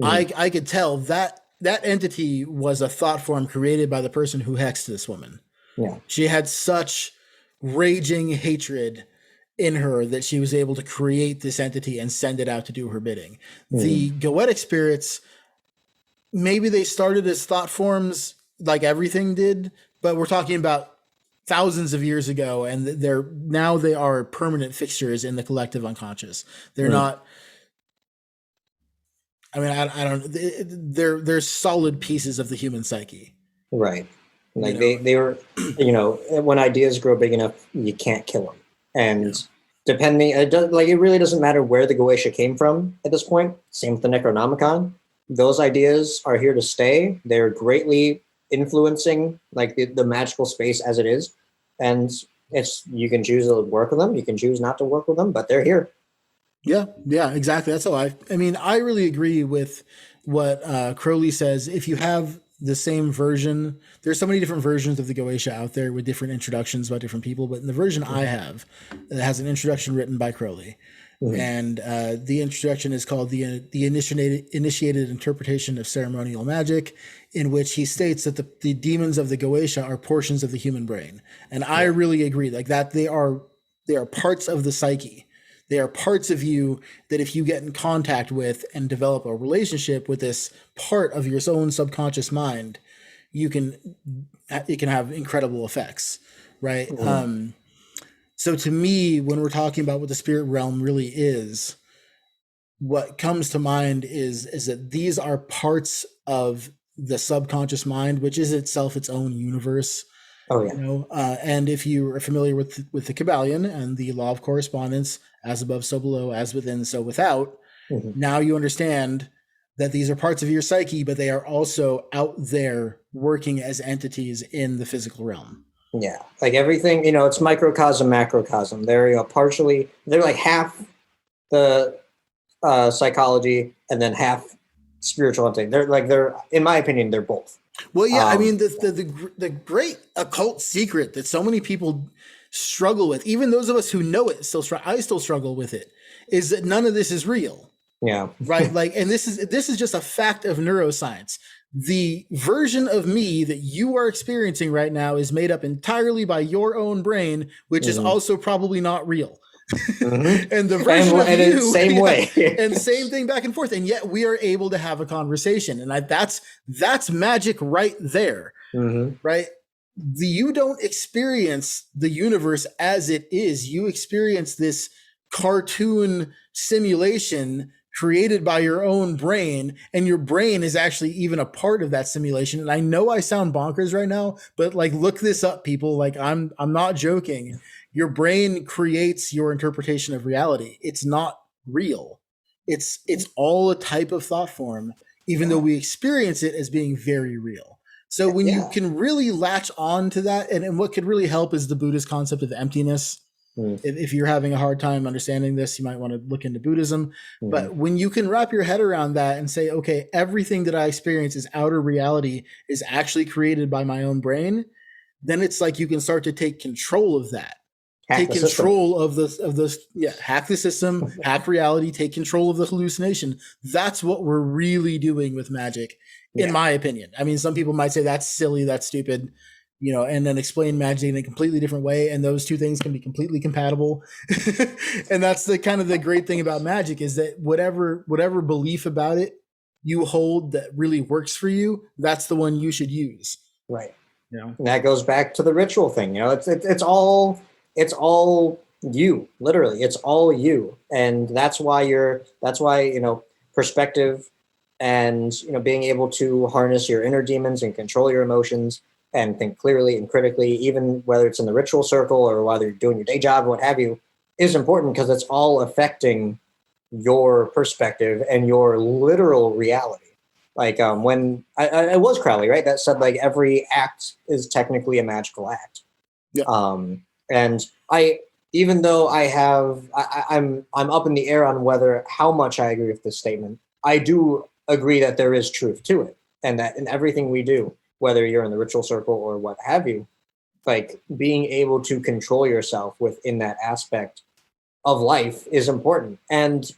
I could tell that entity was a thought form created by the person who hexed this woman. Yeah, she had such raging hatred in her that she was able to create this entity and send it out to do her bidding. The Goetic spirits maybe they started as thought forms like everything did, but we're talking about thousands of years ago, and they are permanent fixtures in the collective unconscious. They're not. I mean, I don't. They're solid pieces of the human psyche. Right. Like You know? they were, when ideas grow big enough, you can't kill them. And depending, it really doesn't matter where the Goetia came from at this point. Same with the Necronomicon. Those ideas are here to stay. They're greatly influencing like the magical space as it is. And you can choose to work with them. You can choose not to work with them, but they're here. Yeah, exactly. That's how I mean, I really agree with what Crowley says. If you have the same version, there's so many different versions of the Goetia out there with different introductions by different people, but in the version I have, it has an introduction written by Crowley. And the introduction is called the initiated interpretation of ceremonial magic, in which he states that the demons of the Goetia are portions of the human brain. And I really agree, like that they are parts of the psyche. They are parts of you that if you get in contact with and develop a relationship with this part of your own subconscious mind, it can have incredible effects, right? So to me, when we're talking about what the spirit realm really is, what comes to mind is that these are parts of the subconscious mind, which is itself its own universe. Oh yeah. And if you are familiar with the Kabbalion and the law of correspondence, as above, so below, as within, so without, now you understand that these are parts of your psyche, but they are also out there working as entities in the physical realm. Yeah, like everything, it's microcosm, macrocosm. They're they're like half the psychology and then half spiritual thing. They're in my opinion, they're both. Well, yeah, I mean the great occult secret that so many people struggle with, even those of us who know it, I still struggle with it, is that none of this is real. Yeah. Right. Like, and this is just a fact of neuroscience. The version of me that you are experiencing right now is made up entirely by your own brain, which is also probably not real. And the version of you, same way, and same thing back and forth, and yet we are able to have a conversation, and that's magic right there, right? You don't experience the universe as it is. You experience this cartoon simulation created by your own brain, and your brain is actually even a part of that simulation. And I know I sound bonkers right now, but like, look this up, people. Like, I'm not joking. Your brain creates your interpretation of reality. It's not real. It's all a type of thought form, even though we experience it as being very real. So when you can really latch on to that, and what could really help is the Buddhist concept of emptiness. If you're having a hard time understanding this, you might want to look into Buddhism. But when you can wrap your head around that and say, okay, everything that I experience is outer reality is actually created by my own brain, then it's like you can start to take control of that. Take control of hack the system, hack reality, take control of the hallucination. That's what we're really doing with magic, in my opinion. I mean, some people might say that's silly, that's stupid, and then explain magic in a completely different way. And those two things can be completely compatible. And that's the kind of the great thing about magic, is that whatever belief about it you hold that really works for you, that's the one you should use. Right. And that goes back to the ritual thing. It's all you, literally. It's all you. And that's why perspective and, being able to harness your inner demons and control your emotions and think clearly and critically, even whether it's in the ritual circle or whether you're doing your day job or what have you, is important, because it's all affecting your perspective and your literal reality. Like when it was Crowley, right, that said, like, every act is technically a magical act. And even though I'm up in the air on how much I agree with this statement, I do agree that there is truth to it, and that in everything we do, whether you're in the ritual circle or what have you, like, being able to control yourself within that aspect of life is important. And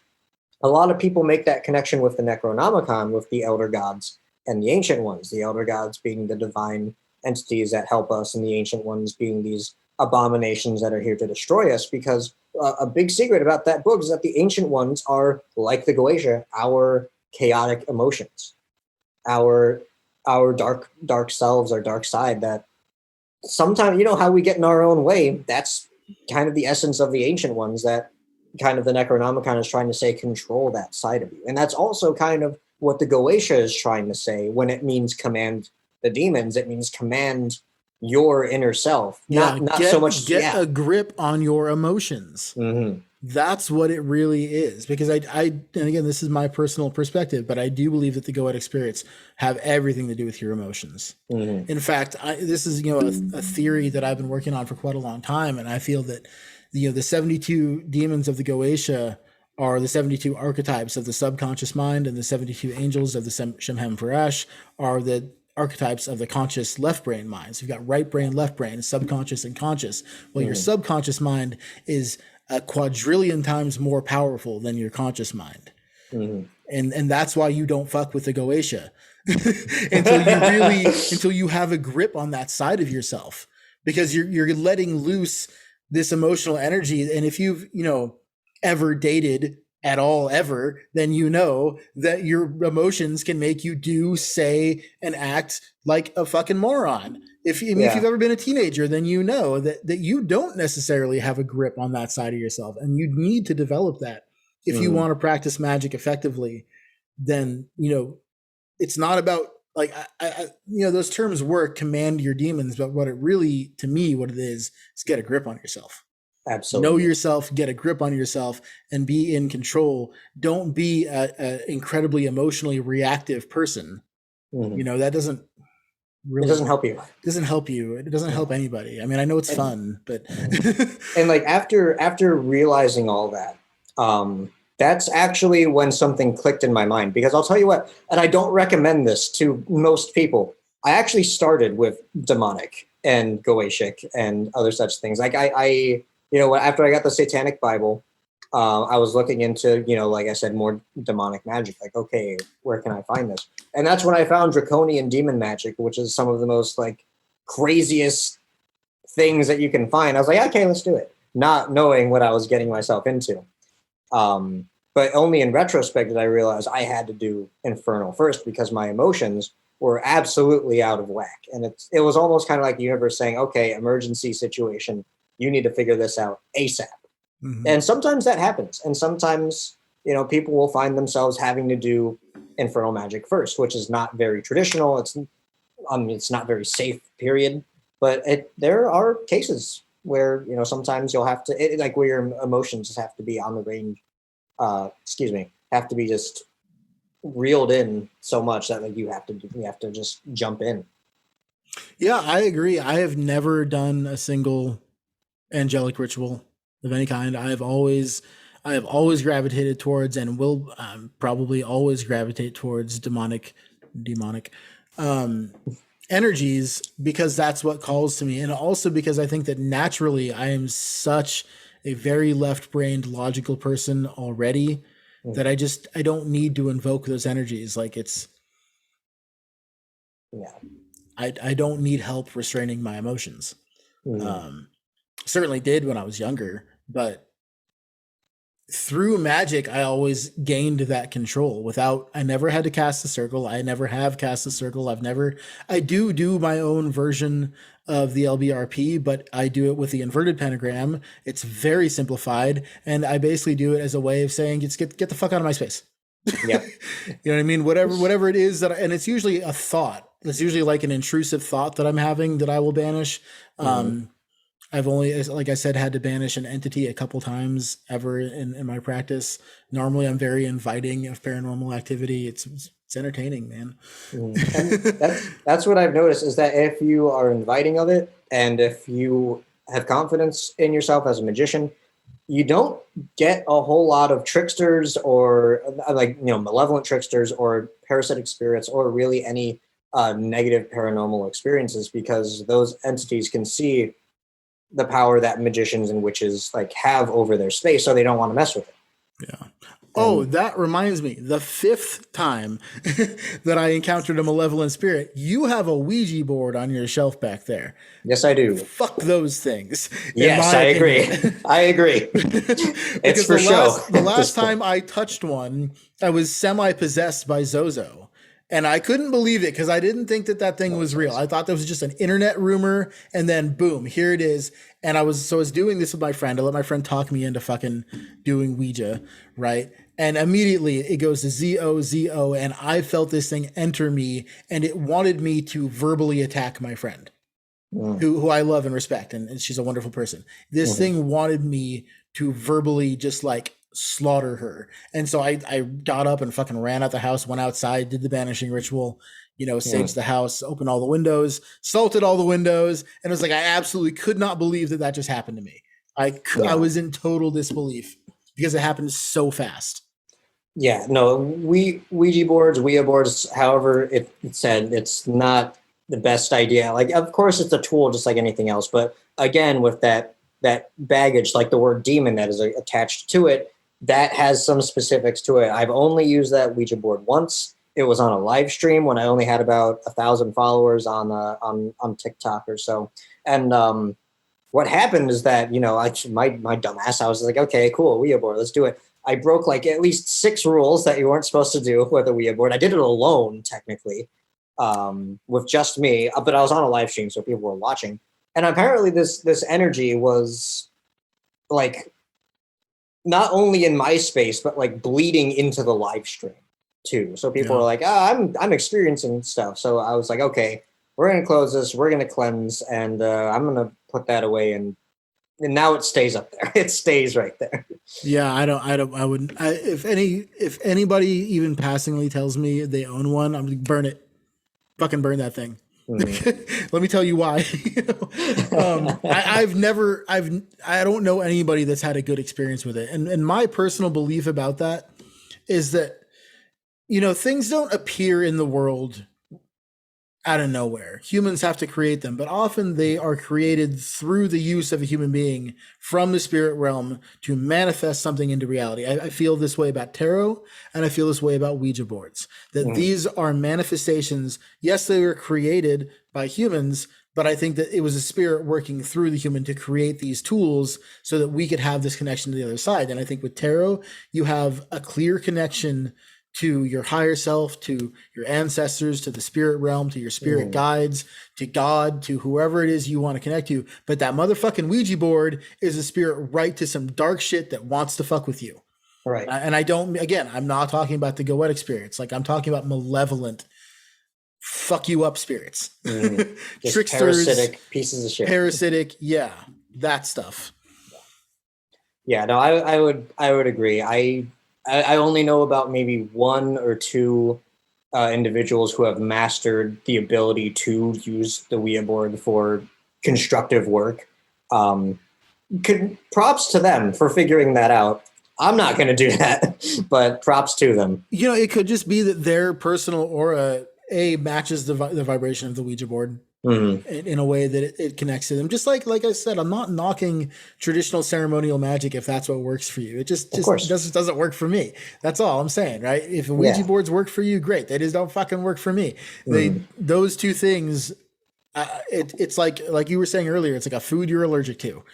a lot of people make that connection with the Necronomicon, with the elder gods and the ancient ones, the elder gods being the divine entities that help us, and the ancient ones being these abominations that are here to destroy us. Because a big secret about that book is that the ancient ones are, like the Goetia, our chaotic emotions. our dark selves, our dark side, that sometimes, you know, how we get in our own way. That's kind of the essence of the ancient ones, that kind of the Necronomicon is trying to say, control that side of you. And that's also kind of what the Goetia is trying to say when it means command the demons. It means command your inner self. Not so much get a grip on your emotions. Mm-hmm. That's what it really is. Because I and again, this is my personal perspective, but I do believe that the Goetic spirits have everything to do with your emotions. Mm-hmm. In fact, this is, you know, a theory that I've been working on for quite a long time, and I feel that, you know, the 72 demons of the Goetia are the 72 archetypes of the subconscious mind, and the 72 angels of the Shemhem Farash are the archetypes of the conscious left brain mind. So you've got right brain, left brain, subconscious and conscious. Well, your subconscious mind is a quadrillion times more powerful than your conscious mind. And that's why you don't fuck with the Goetia until you have a grip on that side of yourself, because you're letting loose this emotional energy. And if you've, you know, ever dated at all ever, then you know that your emotions can make you do, say, and act like a fucking moron. If you've ever been a teenager, then you know that you don't necessarily have a grip on that side of yourself, and you need to develop that if you want to practice magic effectively. Then, you know, it's not about, like, I you know, those terms work, command your demons, but what it really, to me, what it is get a grip on yourself. Absolutely. Know yourself, get a grip on yourself, and be in control. Don't be a incredibly emotionally reactive person. You know, that doesn't really, it doesn't help you. It doesn't help you. It doesn't help anybody. I mean, I know it's fun, but and like after realizing all that, that's actually when something clicked in my mind. Because I'll tell you what, and I don't recommend this to most people. I actually started with demonic and Goetic and other such things. Like I you know, after I got the Satanic Bible, I was looking into, you know, like I said, more demonic magic. Like, okay, where can I find this? And that's when I found draconian demon magic, which is some of the most, like, craziest things that you can find. I was like, okay, let's do it, not knowing what I was getting myself into. But only in retrospect did I realize I had to do Infernal first, because my emotions were absolutely out of whack. And it was almost kind of like the universe saying, okay, emergency situation, you need to figure this out ASAP. And sometimes that happens. And sometimes, you know, people will find themselves having to do Infernal Magick first, which is not very traditional. It's not very safe, period. But there are cases where, you know, sometimes you'll have to, like, where your emotions just have to be on the range, have to be just reeled in so much that, like, you have to just jump in. Yeah, I agree. I have never done a single angelic ritual of any kind. I have always gravitated towards, and will probably always gravitate towards demonic energies, because that's what calls to me. And also because I think that naturally I am such a very left-brained logical person already that I don't need to invoke those energies. Like, I don't need help restraining my emotions. Certainly did when I was younger, but through magic, I always gained that control I never had to cast a circle. I never have cast a circle. I do my own version of the LBRP, but I do it with the inverted pentagram. It's very simplified. And I basically do it as a way of saying, get the fuck out of my space. Yeah. You know what I mean? Whatever it is and it's usually a thought. It's usually like an intrusive thought that I'm having that I will banish. I've only, like I said, had to banish an entity a couple times ever in my practice. Normally, I'm very inviting of paranormal activity. It's entertaining, man. And that's what I've noticed, is that if you are inviting of it, and if you have confidence in yourself as a magician, you don't get a whole lot of tricksters, or, like, you know, malevolent tricksters or parasitic spirits, or really any negative paranormal experiences, because those entities can see the power that magicians and witches, like, have over their space, so they don't want to mess with it. Yeah. Oh, that reminds me. The 5th time that I encountered a malevolent spirit, you have a Ouija board on your shelf back there. Yes, I do. Fuck those things. Yes, I agree. I agree. It's for show. The last time I touched one, I was semi-possessed by Zozo. And I couldn't believe it because I didn't think that thing was real. I thought that was just an internet rumor, and then boom, here it is. And I was doing this with my friend. I let my friend talk me into fucking doing Ouija, right? And immediately it goes to ZO, and I felt this thing enter me, and it wanted me to verbally attack my friend, who I love and respect, and she's a wonderful person. This thing wanted me to verbally just like slaughter her. And so I got up and fucking ran out the house, went outside, did the banishing ritual, saged the house, opened all the windows, salted all the windows, and it was like I absolutely could not believe that just happened to me. I was in total disbelief because it happened so fast. Yeah, no, Ouija boards, however it said, it's not the best idea. Like, of course, it's a tool just like anything else, but again, with that baggage, like the word demon that is attached to it, that has some specifics to it. I've only used that Ouija board once. It was on a live stream when I only had about 1,000 followers on TikTok or so. And what happened is that, my dumb ass, I was like, okay, cool, Ouija board, let's do it. I broke like at least 6 rules that you weren't supposed to do with a Ouija board. I did it alone, technically, with just me, but I was on a live stream, so people were watching. And apparently this energy was like not only in my space, but like bleeding into the live stream too. So people were like, I'm experiencing stuff. So I was like, okay, we're going to close this. We're going to cleanse, and I'm going to put that away. And now it stays up there. It stays right there. Yeah. I wouldn't, if anybody even passingly tells me they own one, I'm like, burn it, fucking burn that thing. Let me tell you why. I don't know anybody that's had a good experience with it. And my personal belief about that is that, things don't appear in the world out of nowhere. Humans have to create them, but often they are created through the use of a human being from the spirit realm to manifest something into reality. I feel this way about tarot, and I feel this way about Ouija boards, that these are manifestations. Yes, they were created by humans, but I think that it was a spirit working through the human to create these tools so that we could have this connection to the other side. And I think with tarot, you have a clear connection to your higher self, to your ancestors, to the spirit realm, to your spirit guides, to God, to whoever it is you want to connect to. But that motherfucking Ouija board is a spirit right to some dark shit that wants to fuck with you. Right. And I'm not talking about the Goetic experience. Like, I'm talking about malevolent, fuck you up spirits. Just tricksters, parasitic pieces of shit. Parasitic. Yeah. That stuff. Yeah, no, I would agree. I only know about maybe 1 or 2 individuals who have mastered the ability to use the Ouija board for constructive work. Props to them for figuring that out. I'm not going to do that, but props to them. It could just be that their personal aura matches the vibration of the Ouija board. In a way that it connects to them. Just like I said, I'm not knocking traditional ceremonial magic if that's what works for you. It just doesn't work for me. That's all I'm saying, right? If Ouija boards work for you, great. They just don't fucking work for me. Those two things, it's like you were saying earlier, it's like a food you're allergic to.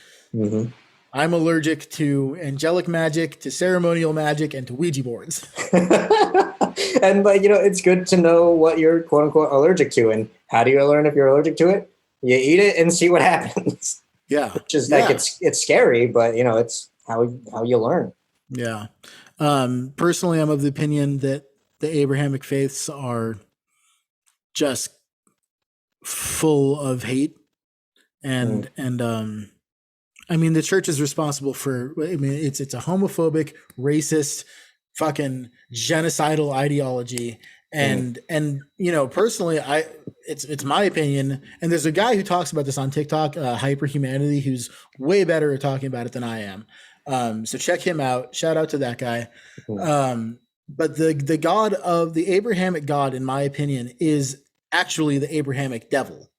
I'm allergic to angelic magic, to ceremonial magic, and to Ouija boards. And it's good to know what you're quote unquote allergic to. And how do you learn if you're allergic to it? You eat it and see what happens. Yeah. Which is like, it's scary, but it's how you learn. Yeah. Personally, I'm of the opinion that the Abrahamic faiths are just full of hate and I mean, the church is responsible for, it's a homophobic, racist, fucking genocidal ideology. And personally, it's my opinion. And there's a guy who talks about this on TikTok, Hyper Humanity, who's way better at talking about it than I am. So check him out. Shout out to that guy. But the God of the Abrahamic God, in my opinion, is actually the Abrahamic devil.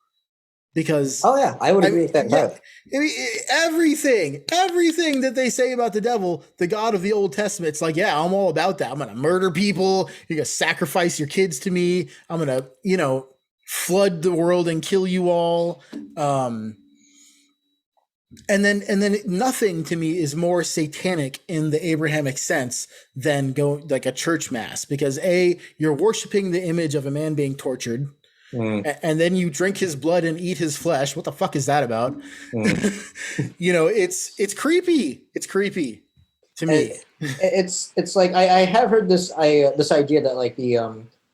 Because I would agree with that. Everything that they say about the devil, the God of the Old Testament, it's like, I'm all about that. I'm gonna murder people. You're gonna sacrifice your kids to me. I'm gonna, flood the world and kill you all. And then nothing to me is more satanic in the Abrahamic sense than going like a church mass, because you're worshiping the image of a man being tortured, and then you drink his blood and eat his flesh. What the fuck is that about? It's creepy. It's creepy to me. It's like I have heard this idea that like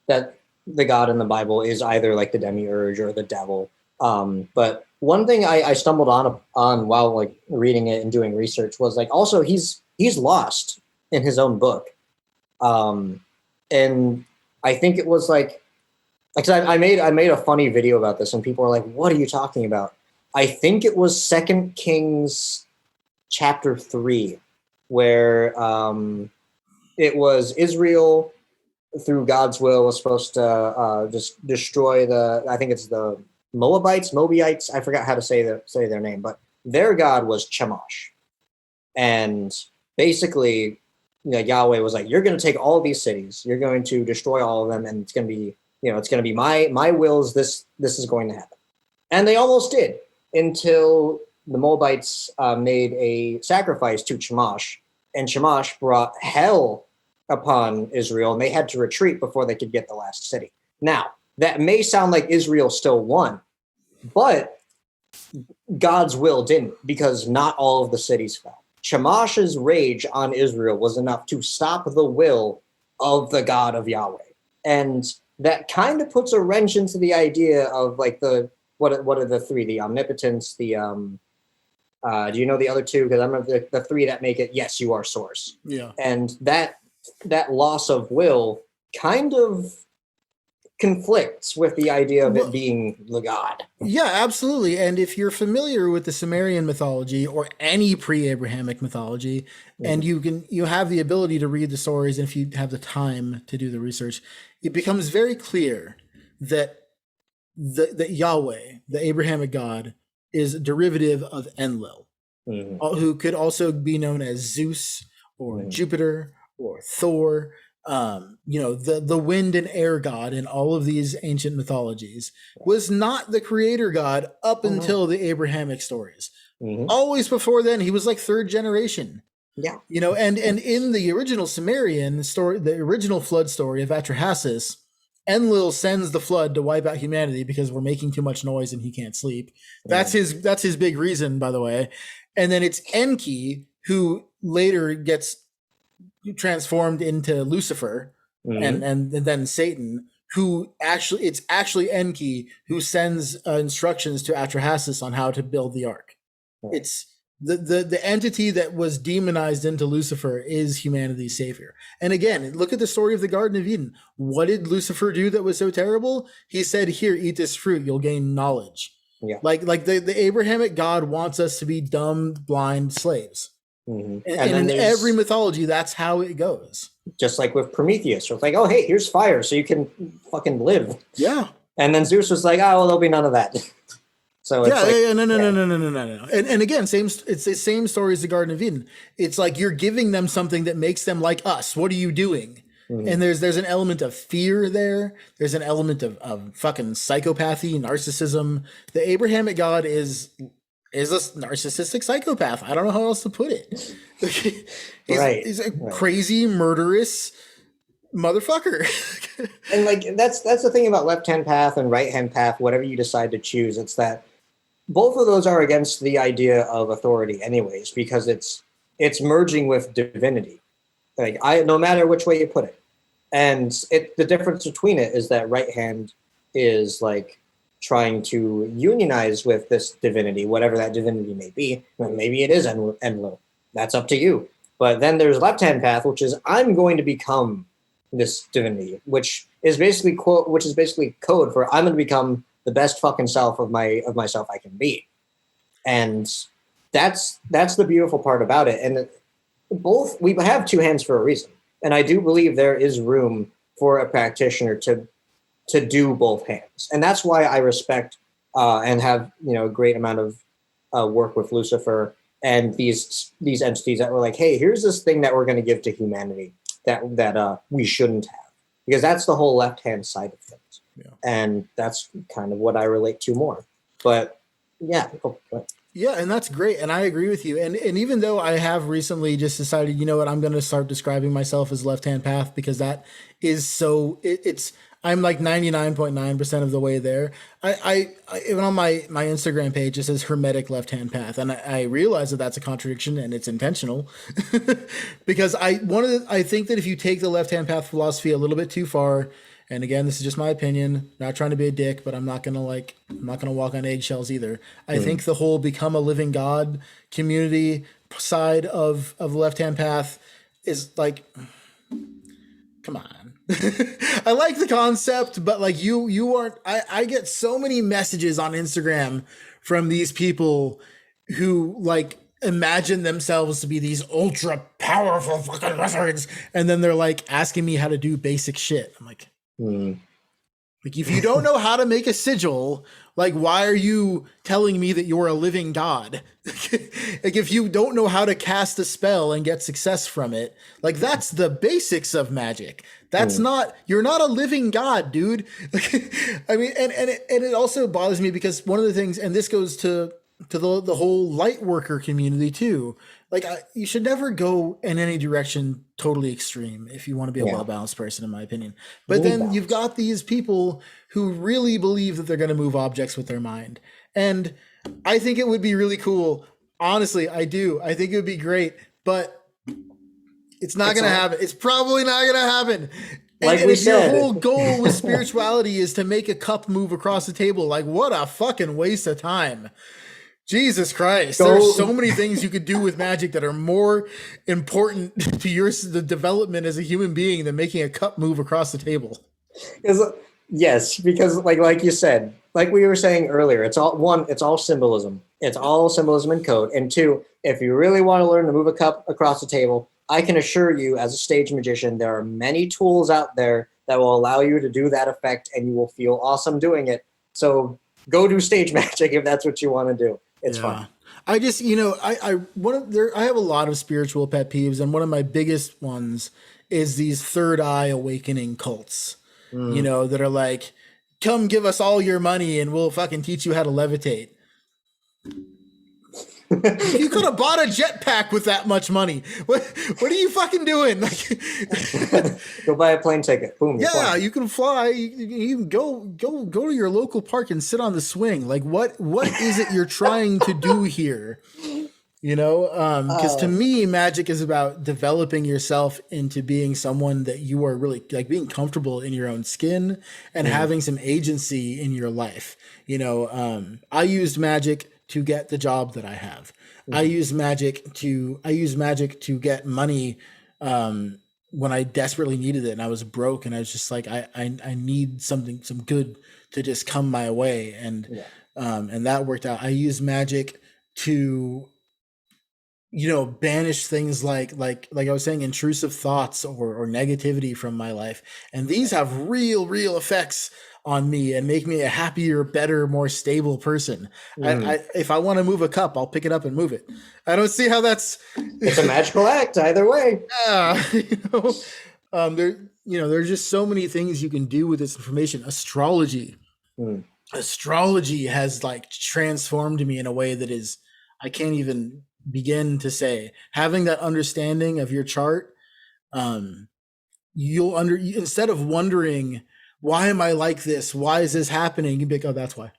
that the God in the Bible is either like the demiurge or the devil. But one thing I stumbled on while like reading it and doing research was like also he's lost in his own book. And I think it was like I made a funny video about this and people were like, what are you talking about? I think it was 2 Kings chapter 3, where it was Israel through God's will was supposed to just destroy I think it's the Moabites, I forgot how to say their name, but their god was Chemosh. And basically, Yahweh was like, you're going to take all of these cities, you're going to destroy all of them, and it's going to be, it's going to be my wills, this is going to happen. And they almost did, until the Moabites made a sacrifice to Chemosh, and Chemosh brought hell upon Israel, and they had to retreat before they could get the last city. Now, that may sound like Israel still won, but God's will didn't, because not all of the cities fell. Chemosh's rage on Israel was enough to stop the will of the God of Yahweh. And that kind of puts a wrench into the idea of like what are the three? The omnipotence, the do you know the other two? Because I remember the three that make it, yes, you are source. Yeah. And that loss of will kind of conflicts with the idea of it being the god. Yeah, absolutely. And if you're familiar with the Sumerian mythology or any pre-Abrahamic mythology, and you have the ability to read the stories, and if you have the time to do the research, it becomes very clear that that Yahweh, the Abrahamic God, is a derivative of Enlil, who could also be known as Zeus or Jupiter or Thor. The wind and air god in all of these ancient mythologies was not the creator god up until the Abrahamic stories. Always before then, he was like third generation. Yeah. And in the original Sumerian story, the original flood story of Atrahasis, Enlil sends the flood to wipe out humanity because we're making too much noise and he can't sleep. That's his big reason, by the way. And then it's Enki who later gets transformed into Lucifer and then Satan, it's actually Enki who sends instructions to Atrahasis on how to build the ark. It's the entity that was demonized into Lucifer is humanity's savior. And again, look at the story of the Garden of Eden. What did Lucifer do that was so terrible? He said, here, eat this fruit, you'll gain knowledge. Yeah. Like the Abrahamic God wants us to be dumb, blind slaves. And in every mythology, that's how it goes. Just like with Prometheus, it's like, oh, hey, here's fire, so you can fucking live. Yeah. And then Zeus was like, oh, well, there'll be none of that. So it's no. And again, it's the same story as the Garden of Eden. It's like you're giving them something that makes them like us. What are you doing? And there's an element of fear there. There's an element of fucking psychopathy, narcissism. The Abrahamic God is a narcissistic psychopath. I don't know how else to put it. He's a crazy, murderous motherfucker. And like that's the thing about left-hand path and right-hand path, whatever you decide to choose, it's that both of those are against the idea of authority anyways, because it's merging with divinity. Like no matter which way you put it. And the difference between it is that right hand is like trying to unionize with this divinity, whatever that divinity may be. Maybe it is Enlil. That's up to you. But then there's left-hand path, which is I'm going to become this divinity, which is basically code for I'm going to become the best fucking self of myself I can be. And that's the beautiful part about it. And we have two hands for a reason. And I do believe there is room for a practitioner to do both hands. And that's why I respect and have a great amount of work with Lucifer and these entities that were like, hey, here's this thing that we're going to give to humanity that we shouldn't have, because that's the whole left-hand side of things. Yeah. And that's kind of what I relate to more. But yeah. Yeah, and that's great, and I agree with you. And even though I have recently just decided, you know what, I'm going to start describing myself as left hand path because that is so it's I'm like 99.9% of the way there. Even on my Instagram page it says hermetic left hand path, and I realize that that's a contradiction and it's intentional because I think that if you take the left hand path philosophy a little bit too far. And again, this is just my opinion, not trying to be a dick, but I'm not going to walk on eggshells either. I think the whole become a living God community side of the left-hand path is like, come on. I like the concept, but like you aren't, I get so many messages on Instagram from these people who like imagine themselves to be these ultra powerful fucking wizards. And then they're like asking me how to do basic shit. I'm like, like, if you don't know how to make a sigil, like, why are you telling me that you're a living god? Like, if you don't know how to cast a spell and get success from it, like, that's the basics of magic. That's not, you're not a living god, dude. I mean, and it also bothers me because one of the things, and this goes to the whole light worker community too. Like, you should never go in any direction totally extreme if you want to be a well-balanced person, in my opinion. But then you've got these people who really believe that they're going to move objects with their mind. And I think it would be really cool. Honestly, I do. I think it would be great, but it's not going to happen. It's probably not going to happen. Like and we if said, your whole goal with spirituality is to make a cup move across the table, like, what a fucking waste of time. Jesus Christ. There's so many things you could do with magic that are more important to the development as a human being than making a cup move across the table. Yes, because like you said, like we were saying earlier, it's all symbolism. It's all symbolism and code. And two, if you really want to learn to move a cup across the table, I can assure you as a stage magician, there are many tools out there that will allow you to do that effect and you will feel awesome doing it. So go do stage magic if that's what you want to do. It's fun. I just, I have a lot of spiritual pet peeves, and one of my biggest ones is these third eye awakening cults, that are like, come give us all your money and we'll fucking teach you how to levitate. You could have bought a jetpack with that much money. What are you fucking doing? Go buy a plane ticket. Boom. Yeah, you can fly. You can go to your local park and sit on the swing. Like, what is it you're trying to do here? Because to me, magic is about developing yourself into being someone that you are really like, being comfortable in your own skin and having some agency in your life. I used magic to get the job that I have. I use magic to get money when I desperately needed it and I was broke and I was just like, I need some good to just come my way. And that worked out. I use magic to, banish things like I was saying, intrusive thoughts or negativity from my life. And these have real effects on me and make me a happier, better, more stable person. If I want to move a cup, I'll pick it up and move it. I don't see how that's. It's a magical act either way. There's just so many things you can do with this information. Astrology has like transformed me in a way that is, I can't even begin to say. Having that understanding of your chart, instead of wondering, why am I like this? Why is this happening? You'd be like, oh, that's why.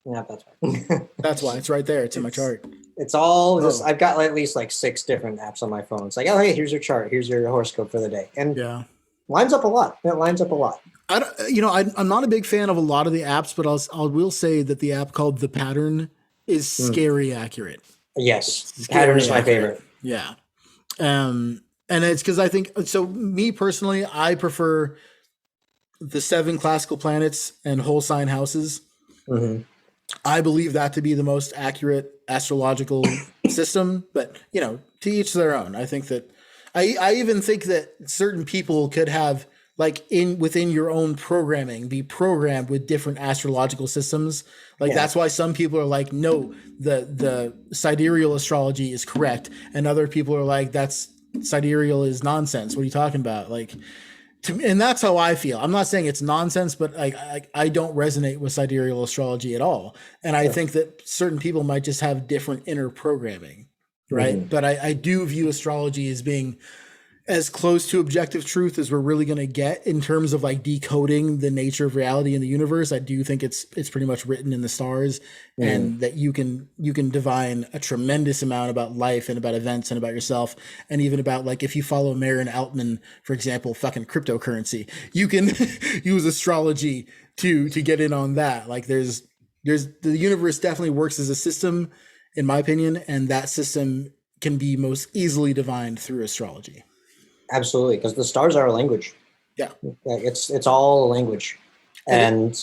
Yeah, that's why. That's why. It's right there. It's in my chart. It's all just, I've got at least like 6 different apps on my phone. It's like, oh, hey, here's your chart. Here's your horoscope for the day. And lines up a lot. It lines up a lot. I'm not a big fan of a lot of the apps, but I will say that the app called The Pattern is scary accurate. Yes. Pattern is my favorite. Yeah. And it's because I think, so me personally, I prefer the 7 classical planets and whole sign houses. I believe that to be the most accurate astrological system, but to each their own. I think that I even think that certain people could have like within your own programming be programmed with different astrological systems. Like that's why some people are like, no, the sidereal astrology is correct. And other people are like, that's sidereal is nonsense. What are you talking about? Like, And that's how I feel. I'm not saying it's nonsense, but I don't resonate with sidereal astrology at all. And I think that certain people might just have different inner programming, right? But I do view astrology as being as close to objective truth as we're really going to get in terms of like decoding the nature of reality in the universe. I do think it's pretty much written in the stars, and that you can divine a tremendous amount about life and about events and about yourself, and even about, like, if you follow Marin Altman, for example, fucking cryptocurrency, you can use astrology to get in on that. Like there's the universe definitely works as a system, in my opinion, and that system can be most easily divined through astrology. Absolutely, because the stars are a language. Yeah, it's all a language. And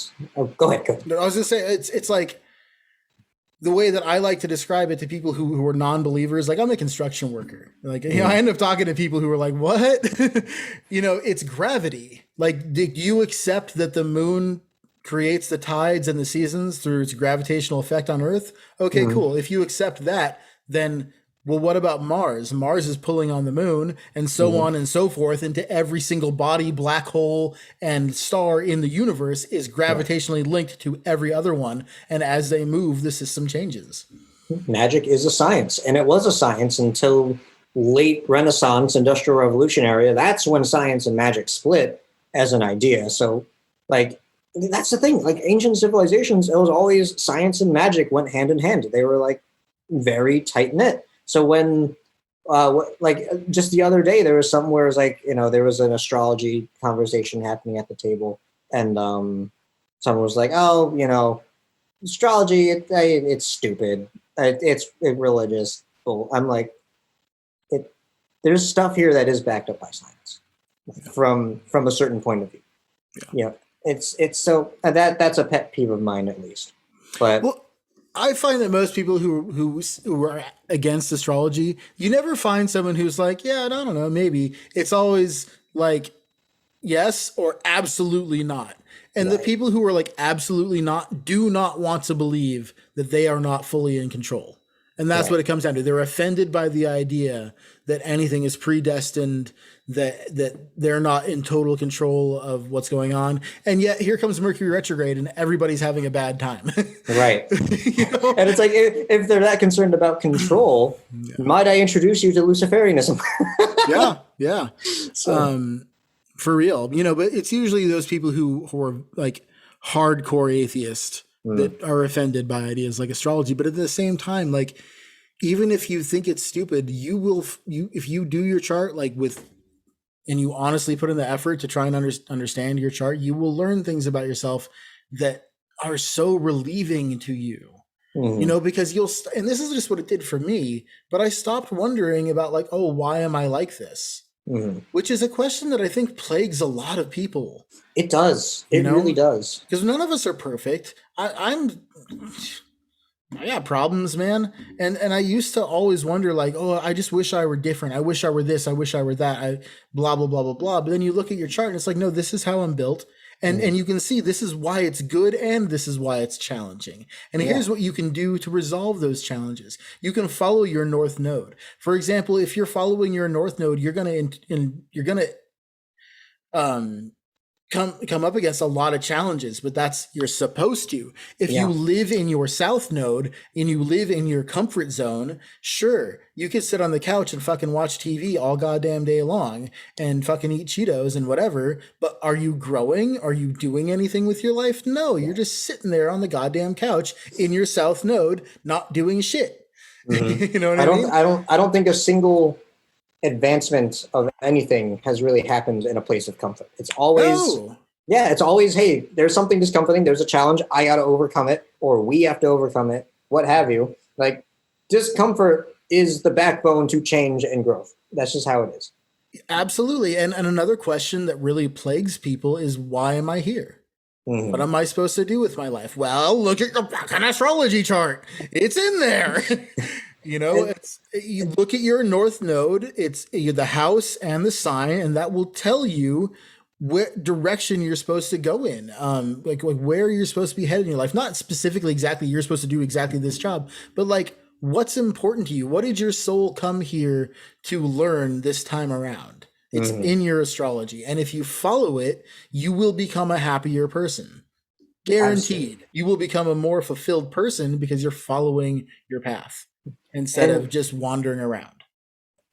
go ahead. I was gonna say it's like the way that I like to describe it to people who are non-believers. Like, I'm a construction worker. Like, you know, I end up talking to people who are like, "What?" You know, it's gravity. Like, do you accept that the moon creates the tides and the seasons through its gravitational effect on Earth? Okay, cool. If you accept that, then, well, what about Mars? Mars is pulling on the moon, and so on and so forth, into every single body, black hole, and star in the universe is gravitationally linked to every other one. And as they move, the system changes. Magic is a science, and it was a science until late Renaissance, Industrial Revolution area. That's when science and magic split as an idea. So, like, that's the thing. Like, ancient civilizations, it was always science and magic went hand in hand. They were like very tight knit. So when, like, just the other day, there was something where it was like, you know, there was an astrology conversation happening at the table, and someone was like, "Oh, you know, astrology, it's stupid. It's religious." Well, I'm like, there's stuff here that is backed up by science, from a certain point of view. Yeah, it's so that's a pet peeve of mine, at least. But I find that most people who are against astrology, you never find someone who's like, yeah, I don't know, maybe. It's always like, yes or absolutely not. And the people who are like, absolutely not, do not want to believe that they are not fully in control. And that's what it comes down to. They're offended by the idea that anything is predestined, that they're not in total control of what's going on. And yet here comes Mercury retrograde and everybody's having a bad time. Right. You know? And it's like, if they're that concerned about control, might I introduce you to Luciferianism? Yeah. So. For real, you know, but it's usually those people who are like hardcore atheists that are offended by ideas like astrology. But at the same time, like, even if you think it's stupid, if you do your chart, like, and you honestly put in the effort to try and understand your chart, you will learn things about yourself that are so relieving to you, you know, because and this is just what it did for me, but I stopped wondering about, like, oh, why am I like this? Which is a question that I think plagues a lot of people. It does. It really does. Because none of us are perfect. I got problems, man. And I used to always wonder, like, oh, I just wish I were different. I wish I were this. I wish I were that. Blah, blah, blah, blah, blah. But then you look at your chart and it's like, no, this is how I'm built. And you can see this is why it's good and this is why it's challenging. And here's what you can do to resolve those challenges. You can follow your north node. For example, if you're following your north node, you're gonna come up against a lot of challenges, but you're supposed to. If you live in your south node and you live in your comfort zone, sure, you can sit on the couch and fucking watch TV all goddamn day long and fucking eat Cheetos and whatever, but are you growing? Are you doing anything with your life? No, you're just sitting there on the goddamn couch in your south node, not doing shit. You know what I mean? I don't think a single advancement of anything has really happened in a place of comfort. It's always it's always, hey, there's something discomforting, there's a challenge, I got to overcome it, or we have to overcome it, what have you. Like, discomfort is the backbone to change and growth. That's just how it is. Absolutely. And another question that really plagues people is, why am I here? What am I supposed to do with my life? Well, look at your fucking astrology chart. It's in there. You know, you look at your north node, it's the house and the sign, and that will tell you what direction you're supposed to go in, like where you're supposed to be headed in your life. Not specifically exactly you're supposed to do exactly this job, but like, what's important to you? What did your soul come here to learn this time around? It's in your astrology. And if you follow it, you will become a happier person. Guaranteed. Absolutely. You will become a more fulfilled person because you're following your path instead of just wandering around.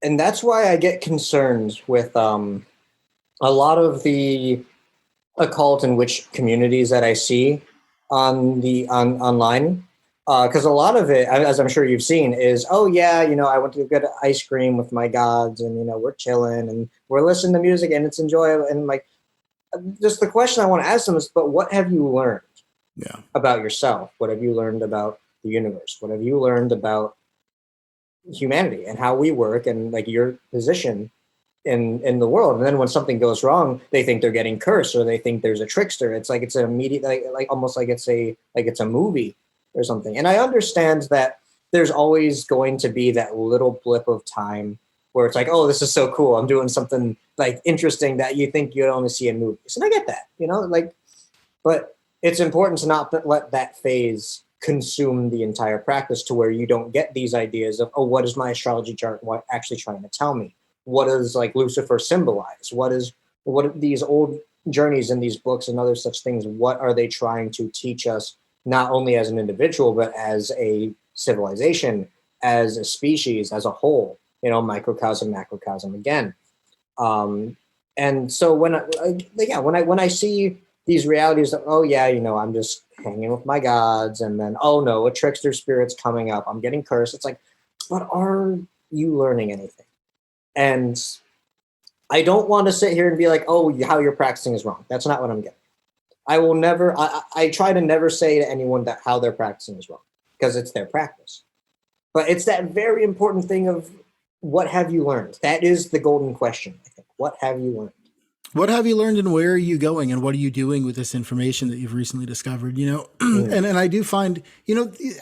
And that's why I get concerned with a lot of the occult and witch communities that I see online. Because a lot of it, as I'm sure you've seen, is, oh yeah, I went to get ice cream with my gods, and we're chilling and we're listening to music and it's enjoyable. And like, just the question I want to ask them is, but what have you learned about yourself? What have you learned about the universe? What have you learned about humanity and how we work and like your position in the world? And then when something goes wrong, they think they're getting cursed, or they think there's a trickster. It's like it's an immediate, like almost like it's a movie or something. And I understand that there's always going to be that little blip of time where it's like, oh, this is so cool, I'm doing something like interesting that you think you'd only see in movies. And I get that, but it's important to not let that phase consume the entire practice to where you don't get these ideas of, oh, what is my astrology chart actually trying to tell me? What does like Lucifer symbolize? What are these old journeys in these books and other such things? What are they trying to teach us, not only as an individual, but as a civilization, as a species, as a whole, microcosm, macrocosm again. And so when I see these realities of, oh yeah, I'm just hanging with my gods, and then, oh no, a trickster spirit's coming up, I'm getting cursed. It's like, but are you learning anything? And I don't want to sit here and be like, oh, how you're practicing is wrong. That's not what I'm getting. I will never, I try to never say to anyone that how they're practicing is wrong, because it's their practice. But it's that very important thing of, what have you learned? That is the golden question, I think. What have you learned? What have you learned, and where are you going, and what are you doing with this information that you've recently discovered? And I do find,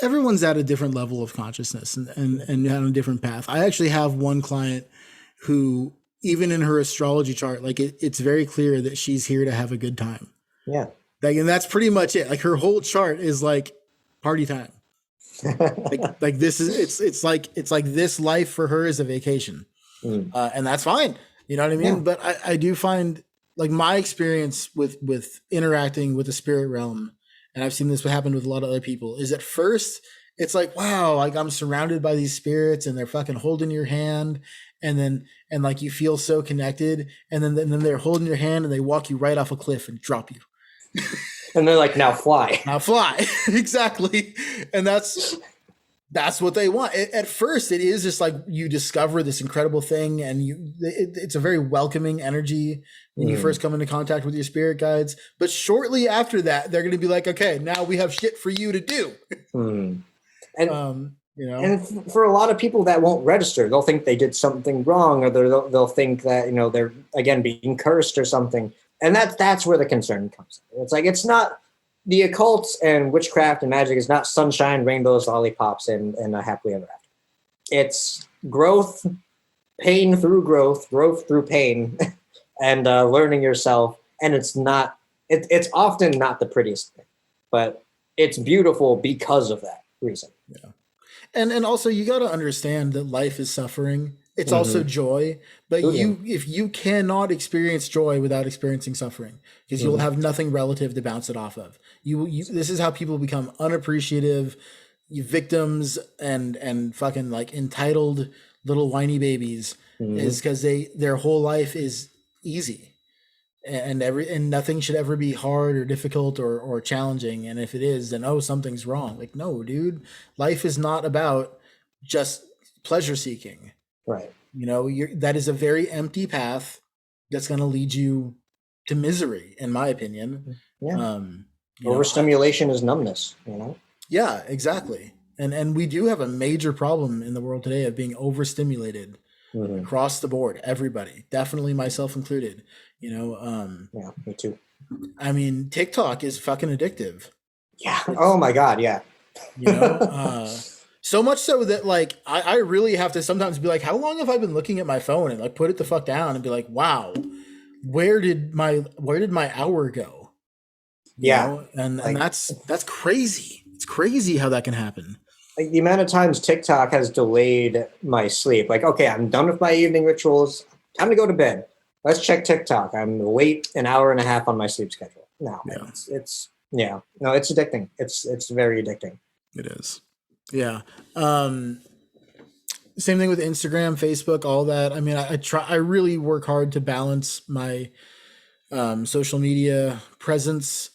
everyone's at a different level of consciousness and on a different path. I actually have one client who, even in her astrology chart, like it's very clear that she's here to have a good time. Yeah. And that's pretty much it. Like her whole chart is like party time. like this is, it's like this life for her is a vacation. And that's fine. You know what I mean? Yeah. But I do find, like, my experience with interacting with the spirit realm, and I've seen this happen with a lot of other people, is at first it's like, wow, like I'm surrounded by these spirits and they're fucking holding your hand, and like you feel so connected, and then they're holding your hand and they walk you right off a cliff and drop you. And they're like, now fly. Now fly. Exactly. And that's what they want. At first, it is just like you discover this incredible thing, and it's a very welcoming energy when you first come into contact with your spirit guides. But shortly after that, they're going to be like, okay, now we have shit for you to do. And for a lot of people that won't register, they'll think they did something wrong, or they'll think that, they're again being cursed or something. And that's where the concern comes in. It's like, it's not, the occult and witchcraft and magic is not sunshine, rainbows, lollipops, and a happily ever after. It's growth, pain through growth through pain, and learning yourself. And it's often not the prettiest thing, but it's beautiful because of that reason. Yeah. And also, you got to understand that life is suffering. It's also joy, but if you cannot experience joy without experiencing suffering, because you'll have nothing relative to bounce it off of. This is how people become unappreciative, victims, and fucking like entitled little whiny babies, is because their whole life is easy, and nothing should ever be hard or difficult or challenging. And if it is, then something's wrong. Like, no, dude, life is not about just pleasure seeking. Right. That is a very empty path that's going to lead you to misery, in my opinion. Yeah. Overstimulation is numbness, Yeah, exactly. And we do have a major problem in the world today of being overstimulated across the board. Everybody, definitely myself included. Yeah, me too. I mean, TikTok is fucking addictive. Yeah. Oh my God. Yeah. So much so that, like, I really have to sometimes be like, how long have I been looking at my phone, and like put it the fuck down and be like, wow, where did my hour go? And that's crazy. It's crazy how that can happen. Like, the amount of times TikTok has delayed my sleep. Like, okay, I'm done with my evening rituals. Time to go to bed. let's check TikTok. I'm wait an hour and a half on my sleep schedule. No, Yeah. it's no, it's addicting. It's very addicting. It is. Yeah. Same thing with Instagram, Facebook, all that. I mean, I really work hard to balance my social media presence.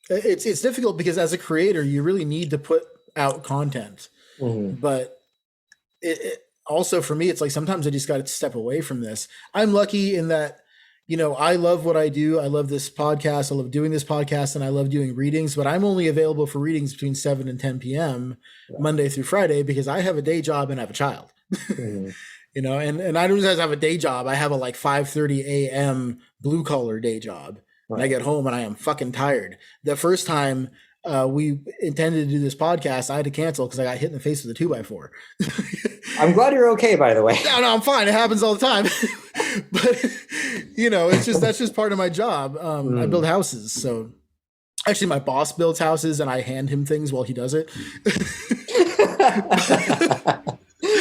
It's difficult because as a creator, you really need to put out content. But it also for me, it's like sometimes I just got to step away from this. I'm lucky in that, you know, I love what I do. I love this podcast. I love doing this podcast, and I love doing readings, but I'm only available for readings between 7 and 10 p.m. Monday through Friday because I have a day job and I have a child. You know, and I don't just have a day job. I have a like 5:30 a.m. blue collar day job. And I get home and I am fucking tired. The first time we intended to do this podcast, I had to cancel because I got hit in the face with a 2x4. I'm glad you're okay, by the way. No, I'm fine. It happens all the time. But you know, that's just part of my job. I build houses, so actually my boss builds houses and I hand him things while he does it.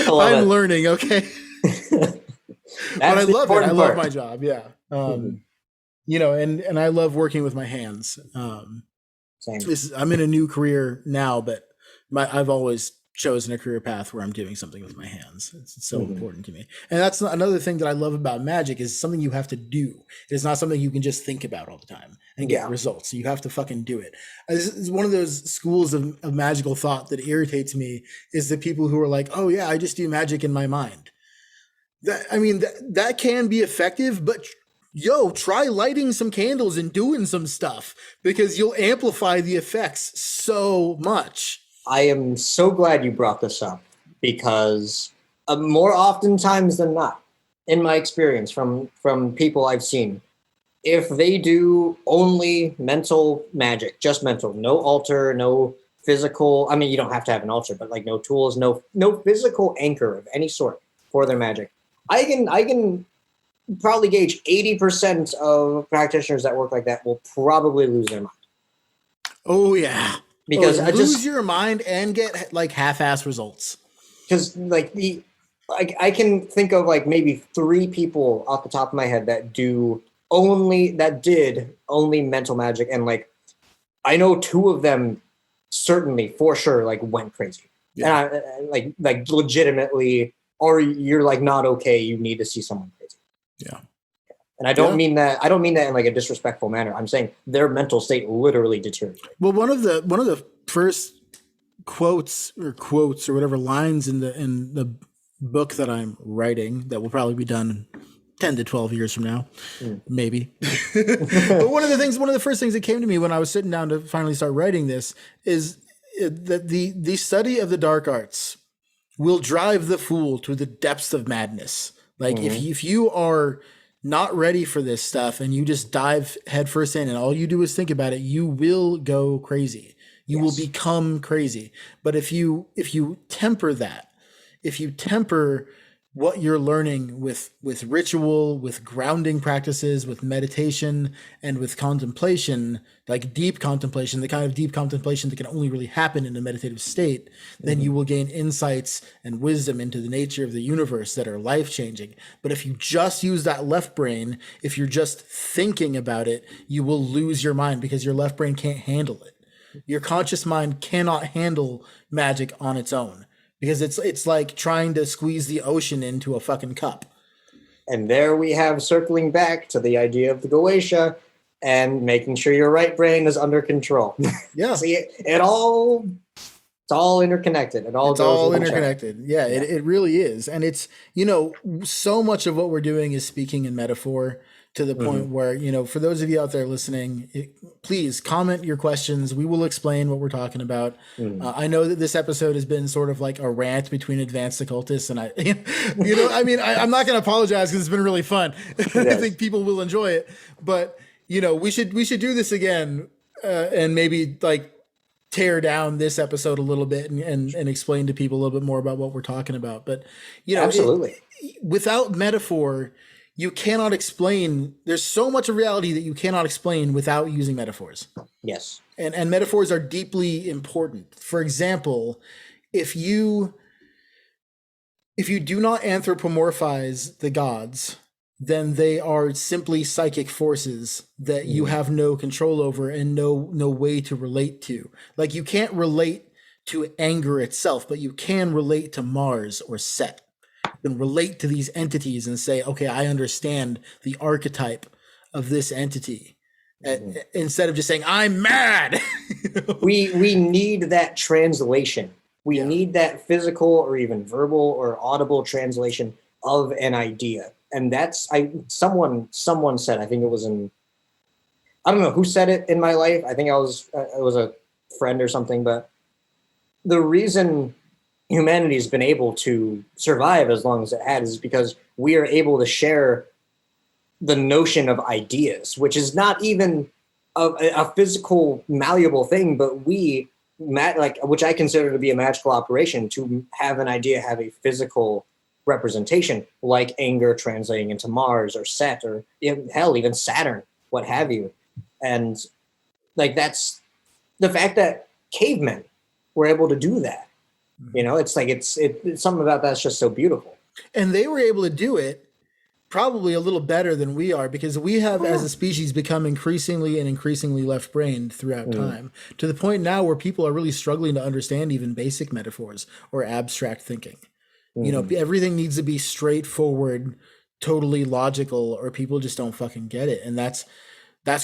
I'm learning, okay. But I love it. I love my job. Yeah. You know, and I love working with my hands. I'm in a new career now, but I've always chosen a career path where I'm doing something with my hands. It's so important to me. And that's another thing that I love about magic is something you have to do. It's not something you can just think about all the time and get results. You have to fucking do it. This is one of those schools of magical thought that irritates me is the people who are like, oh yeah, I just do magic in my mind. That can be effective, but try lighting some candles and doing some stuff because you'll amplify the effects so much. I am so glad you brought this up because more oftentimes than not, in my experience from people I've seen, if they do only mental magic, just mental, no altar, no physical, I mean, you don't have to have an altar, but like no tools, no physical anchor of any sort for their magic. I can probably gauge 80% of practitioners that work like that will probably lose their mind. Oh yeah. Because I lose your mind and get like half-ass results. Because like I can think of like maybe 3 people off the top of my head that did only mental magic, and like I know 2 of them certainly for sure like went crazy. Yeah. And I like legitimately, or you're like not okay, you need to see someone crazy. Yeah. And I don't mean that in like a disrespectful manner. I'm saying their mental state literally deteriorated. Well, one of the first quotes or whatever lines in the book that I'm writing that will probably be done 10 to 12 years from now, maybe. But one of the first things that came to me when I was sitting down to finally start writing this is that the study of the dark arts will drive the fool to the depths of madness. Like if you are not ready for this stuff and you just dive headfirst in and all you do is think about it, you will go crazy. You will become crazy. But if you temper that, if you temper what you're learning with ritual, with grounding practices, with meditation, and with contemplation, like deep contemplation, the kind of deep contemplation that can only really happen in a meditative state, then you will gain insights and wisdom into the nature of the universe that are life-changing. But if you just use that left brain, if you're just thinking about it, you will lose your mind because your left brain can't handle it. Your conscious mind cannot handle magic on its own. Because it's like trying to squeeze the ocean into a fucking cup. And there we have circling back to the idea of the Goetia and making sure your right brain is under control. Yeah. See, it's all interconnected. It's all interconnected. Yeah, it really is. And it's, so much of what we're doing is speaking in metaphor to the point where, for those of you out there listening, please comment your questions. We will explain what we're talking about. I know that this episode has been sort of like a rant between advanced occultists, and I'm not going to apologize because it's been really fun. Yes. I think people will enjoy it, but we should do this again and maybe like tear down this episode a little bit and explain to people a little bit more about what we're talking about. But absolutely, without metaphor, you cannot explain. There's so much of reality that you cannot explain without using metaphors. Yes. And metaphors are deeply important. For example, if you do not anthropomorphize the gods, then they are simply psychic forces that you have no control over and no way to relate to. Like, you can't relate to anger itself, but you can relate to Mars or Set. You can relate to these entities and say, okay, I understand the archetype of this entity. Instead of just saying, I'm mad. We need that translation. We need that physical or even verbal or audible translation of an idea. And that's someone said, I think it was I don't know who said it in my life. I think it was a friend or something, but the reason humanity has been able to survive as long as it has is because we are able to share the notion of ideas, which is not even a physical malleable thing, but which I consider to be a magical operation, to have an idea have a physical representation, like anger translating into Mars or Set or even Saturn, what have you. And like, that's the fact that cavemen were able to do that. It's like it's something about that's just so beautiful. And they were able to do it probably a little better than we are, because we have as a species become increasingly left-brained throughout time, to the point now where people are really struggling to understand even basic metaphors or abstract thinking. Everything needs to be straightforward, totally logical, or people just don't fucking get it. And that's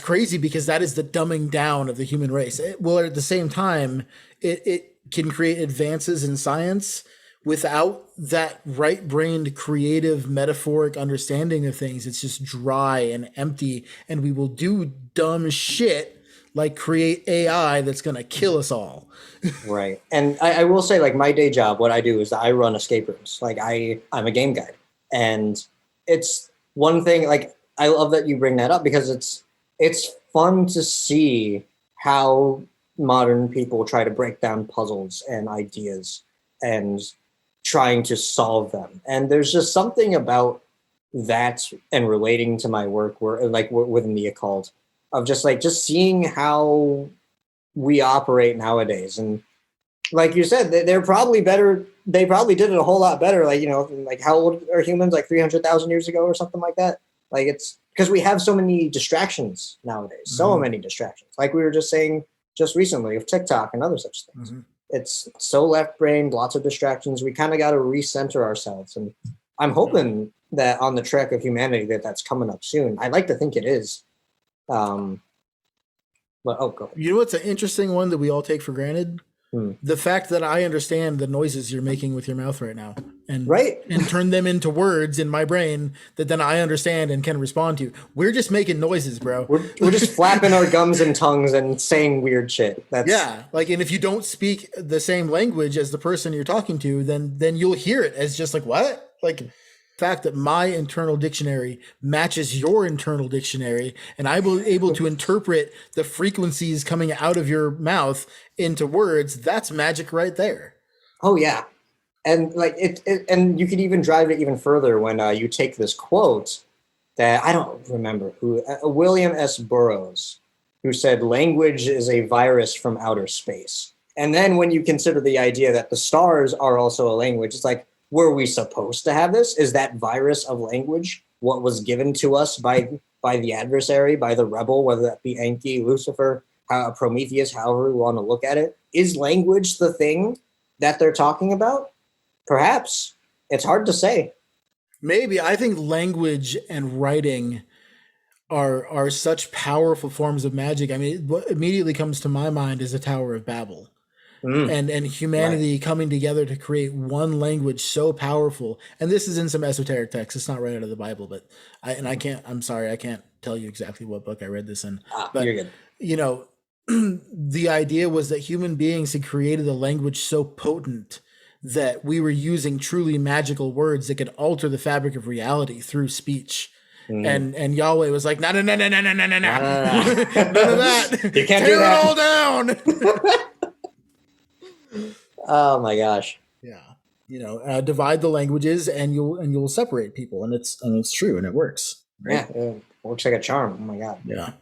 crazy, because that is the dumbing down of the human race. Well, at the same time, it can create advances in science without that right-brained, creative, metaphoric understanding of things. It's just dry and empty, and we will do dumb shit like create AI that's going to kill us all. Right. And I will say, like, my day job, what I do is I run escape rooms. Like, I'm a game guide. And it's one thing, like, I love that you bring that up, because it's fun to see how modern people try to break down puzzles and ideas and trying to solve them. And there's just something about that, and relating to my work within the occult, of just seeing how we operate nowadays. And like you said, they're probably better. They probably did it a whole lot better. Like how old are humans? Like 300,000 years ago or something like that. Like, it's because we have so many distractions nowadays, so many distractions. Like we were just saying just recently of TikTok and other such things. It's so left-brained, lots of distractions. We kind of got to recenter ourselves. And I'm hoping that on the trek of humanity that's coming up soon. I like to think it is. But go ahead. You know what's an interesting one that we all take for granted? The fact that I understand the noises you're making with your mouth right now, and turn them into words in my brain that then I understand and can respond to. We're just making noises, bro. We're just flapping our gums and tongues and saying weird shit. And if you don't speak the same language as the person you're talking to, then you'll hear it as just like, what? Like, fact that my internal dictionary matches your internal dictionary, and I'm able to interpret the frequencies coming out of your mouth into words, that's magic right there. Oh yeah. And like and you could even drive it even further when you take this quote that I don't remember who, William S. Burroughs, who said language is a virus from outer space. And then when you consider the idea that the stars are also a language, it's like, were we supposed to have this? Is that virus of language what was given to us by the adversary, by the rebel, whether that be Enki, Lucifer, Prometheus, however we want to look at it? Is language the thing that they're talking about? Perhaps. It's hard to say. Maybe. I think language and writing are such powerful forms of magic. I mean, what immediately comes to my mind is the Tower of Babel. And humanity coming together to create one language so powerful. And this is in some esoteric text. It's not right out of the Bible, but I'm sorry, I can't tell you exactly what book I read this in. But you're good. The idea was that human beings had created a language so potent that we were using truly magical words that could alter the fabric of reality through speech. And Yahweh was like, no. None of that. You can't Tear do that. it all down. Oh my gosh. Yeah. Divide the languages and you'll separate people. And it's true. And it works. Right? Yeah. It works like a charm. Oh my God. Yeah.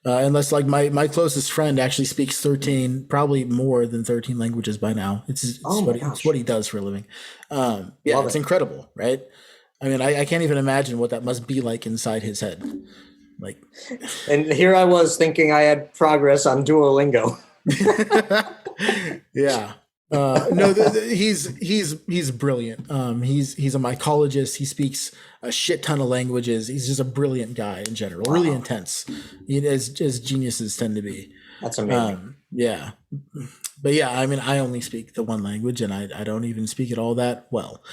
Unless like my closest friend actually speaks 13, probably more than 13 languages by now. It's what he does for a living. It's incredible. Right. I mean, I can't even imagine what that must be like inside his head. Like, And here I was thinking I had progress on Duolingo. yeah. No, he's brilliant. He's a mycologist. He speaks a shit ton of languages. He's just a brilliant guy in general. Really intense, as geniuses tend to be. That's amazing. Yeah. But yeah, I mean, I only speak the one language, and I don't even speak it all that well.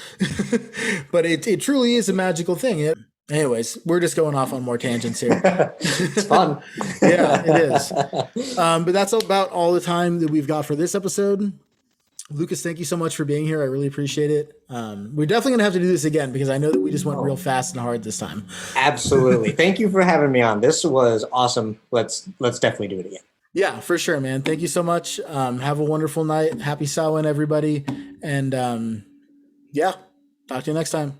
But it truly is a magical thing. Anyways, we're just going off on more tangents here. It's fun. Yeah, it is. But that's about all the time that we've got for this episode. Lucas, thank you so much for being here. I really appreciate it. We're definitely going to have to do this again because I know that we just went real fast and hard this time. Absolutely. Thank you for having me on. This was awesome. Let's definitely do it again. Yeah, for sure, man. Thank you so much. Have a wonderful night. Happy Samhain, everybody. And yeah, talk to you next time.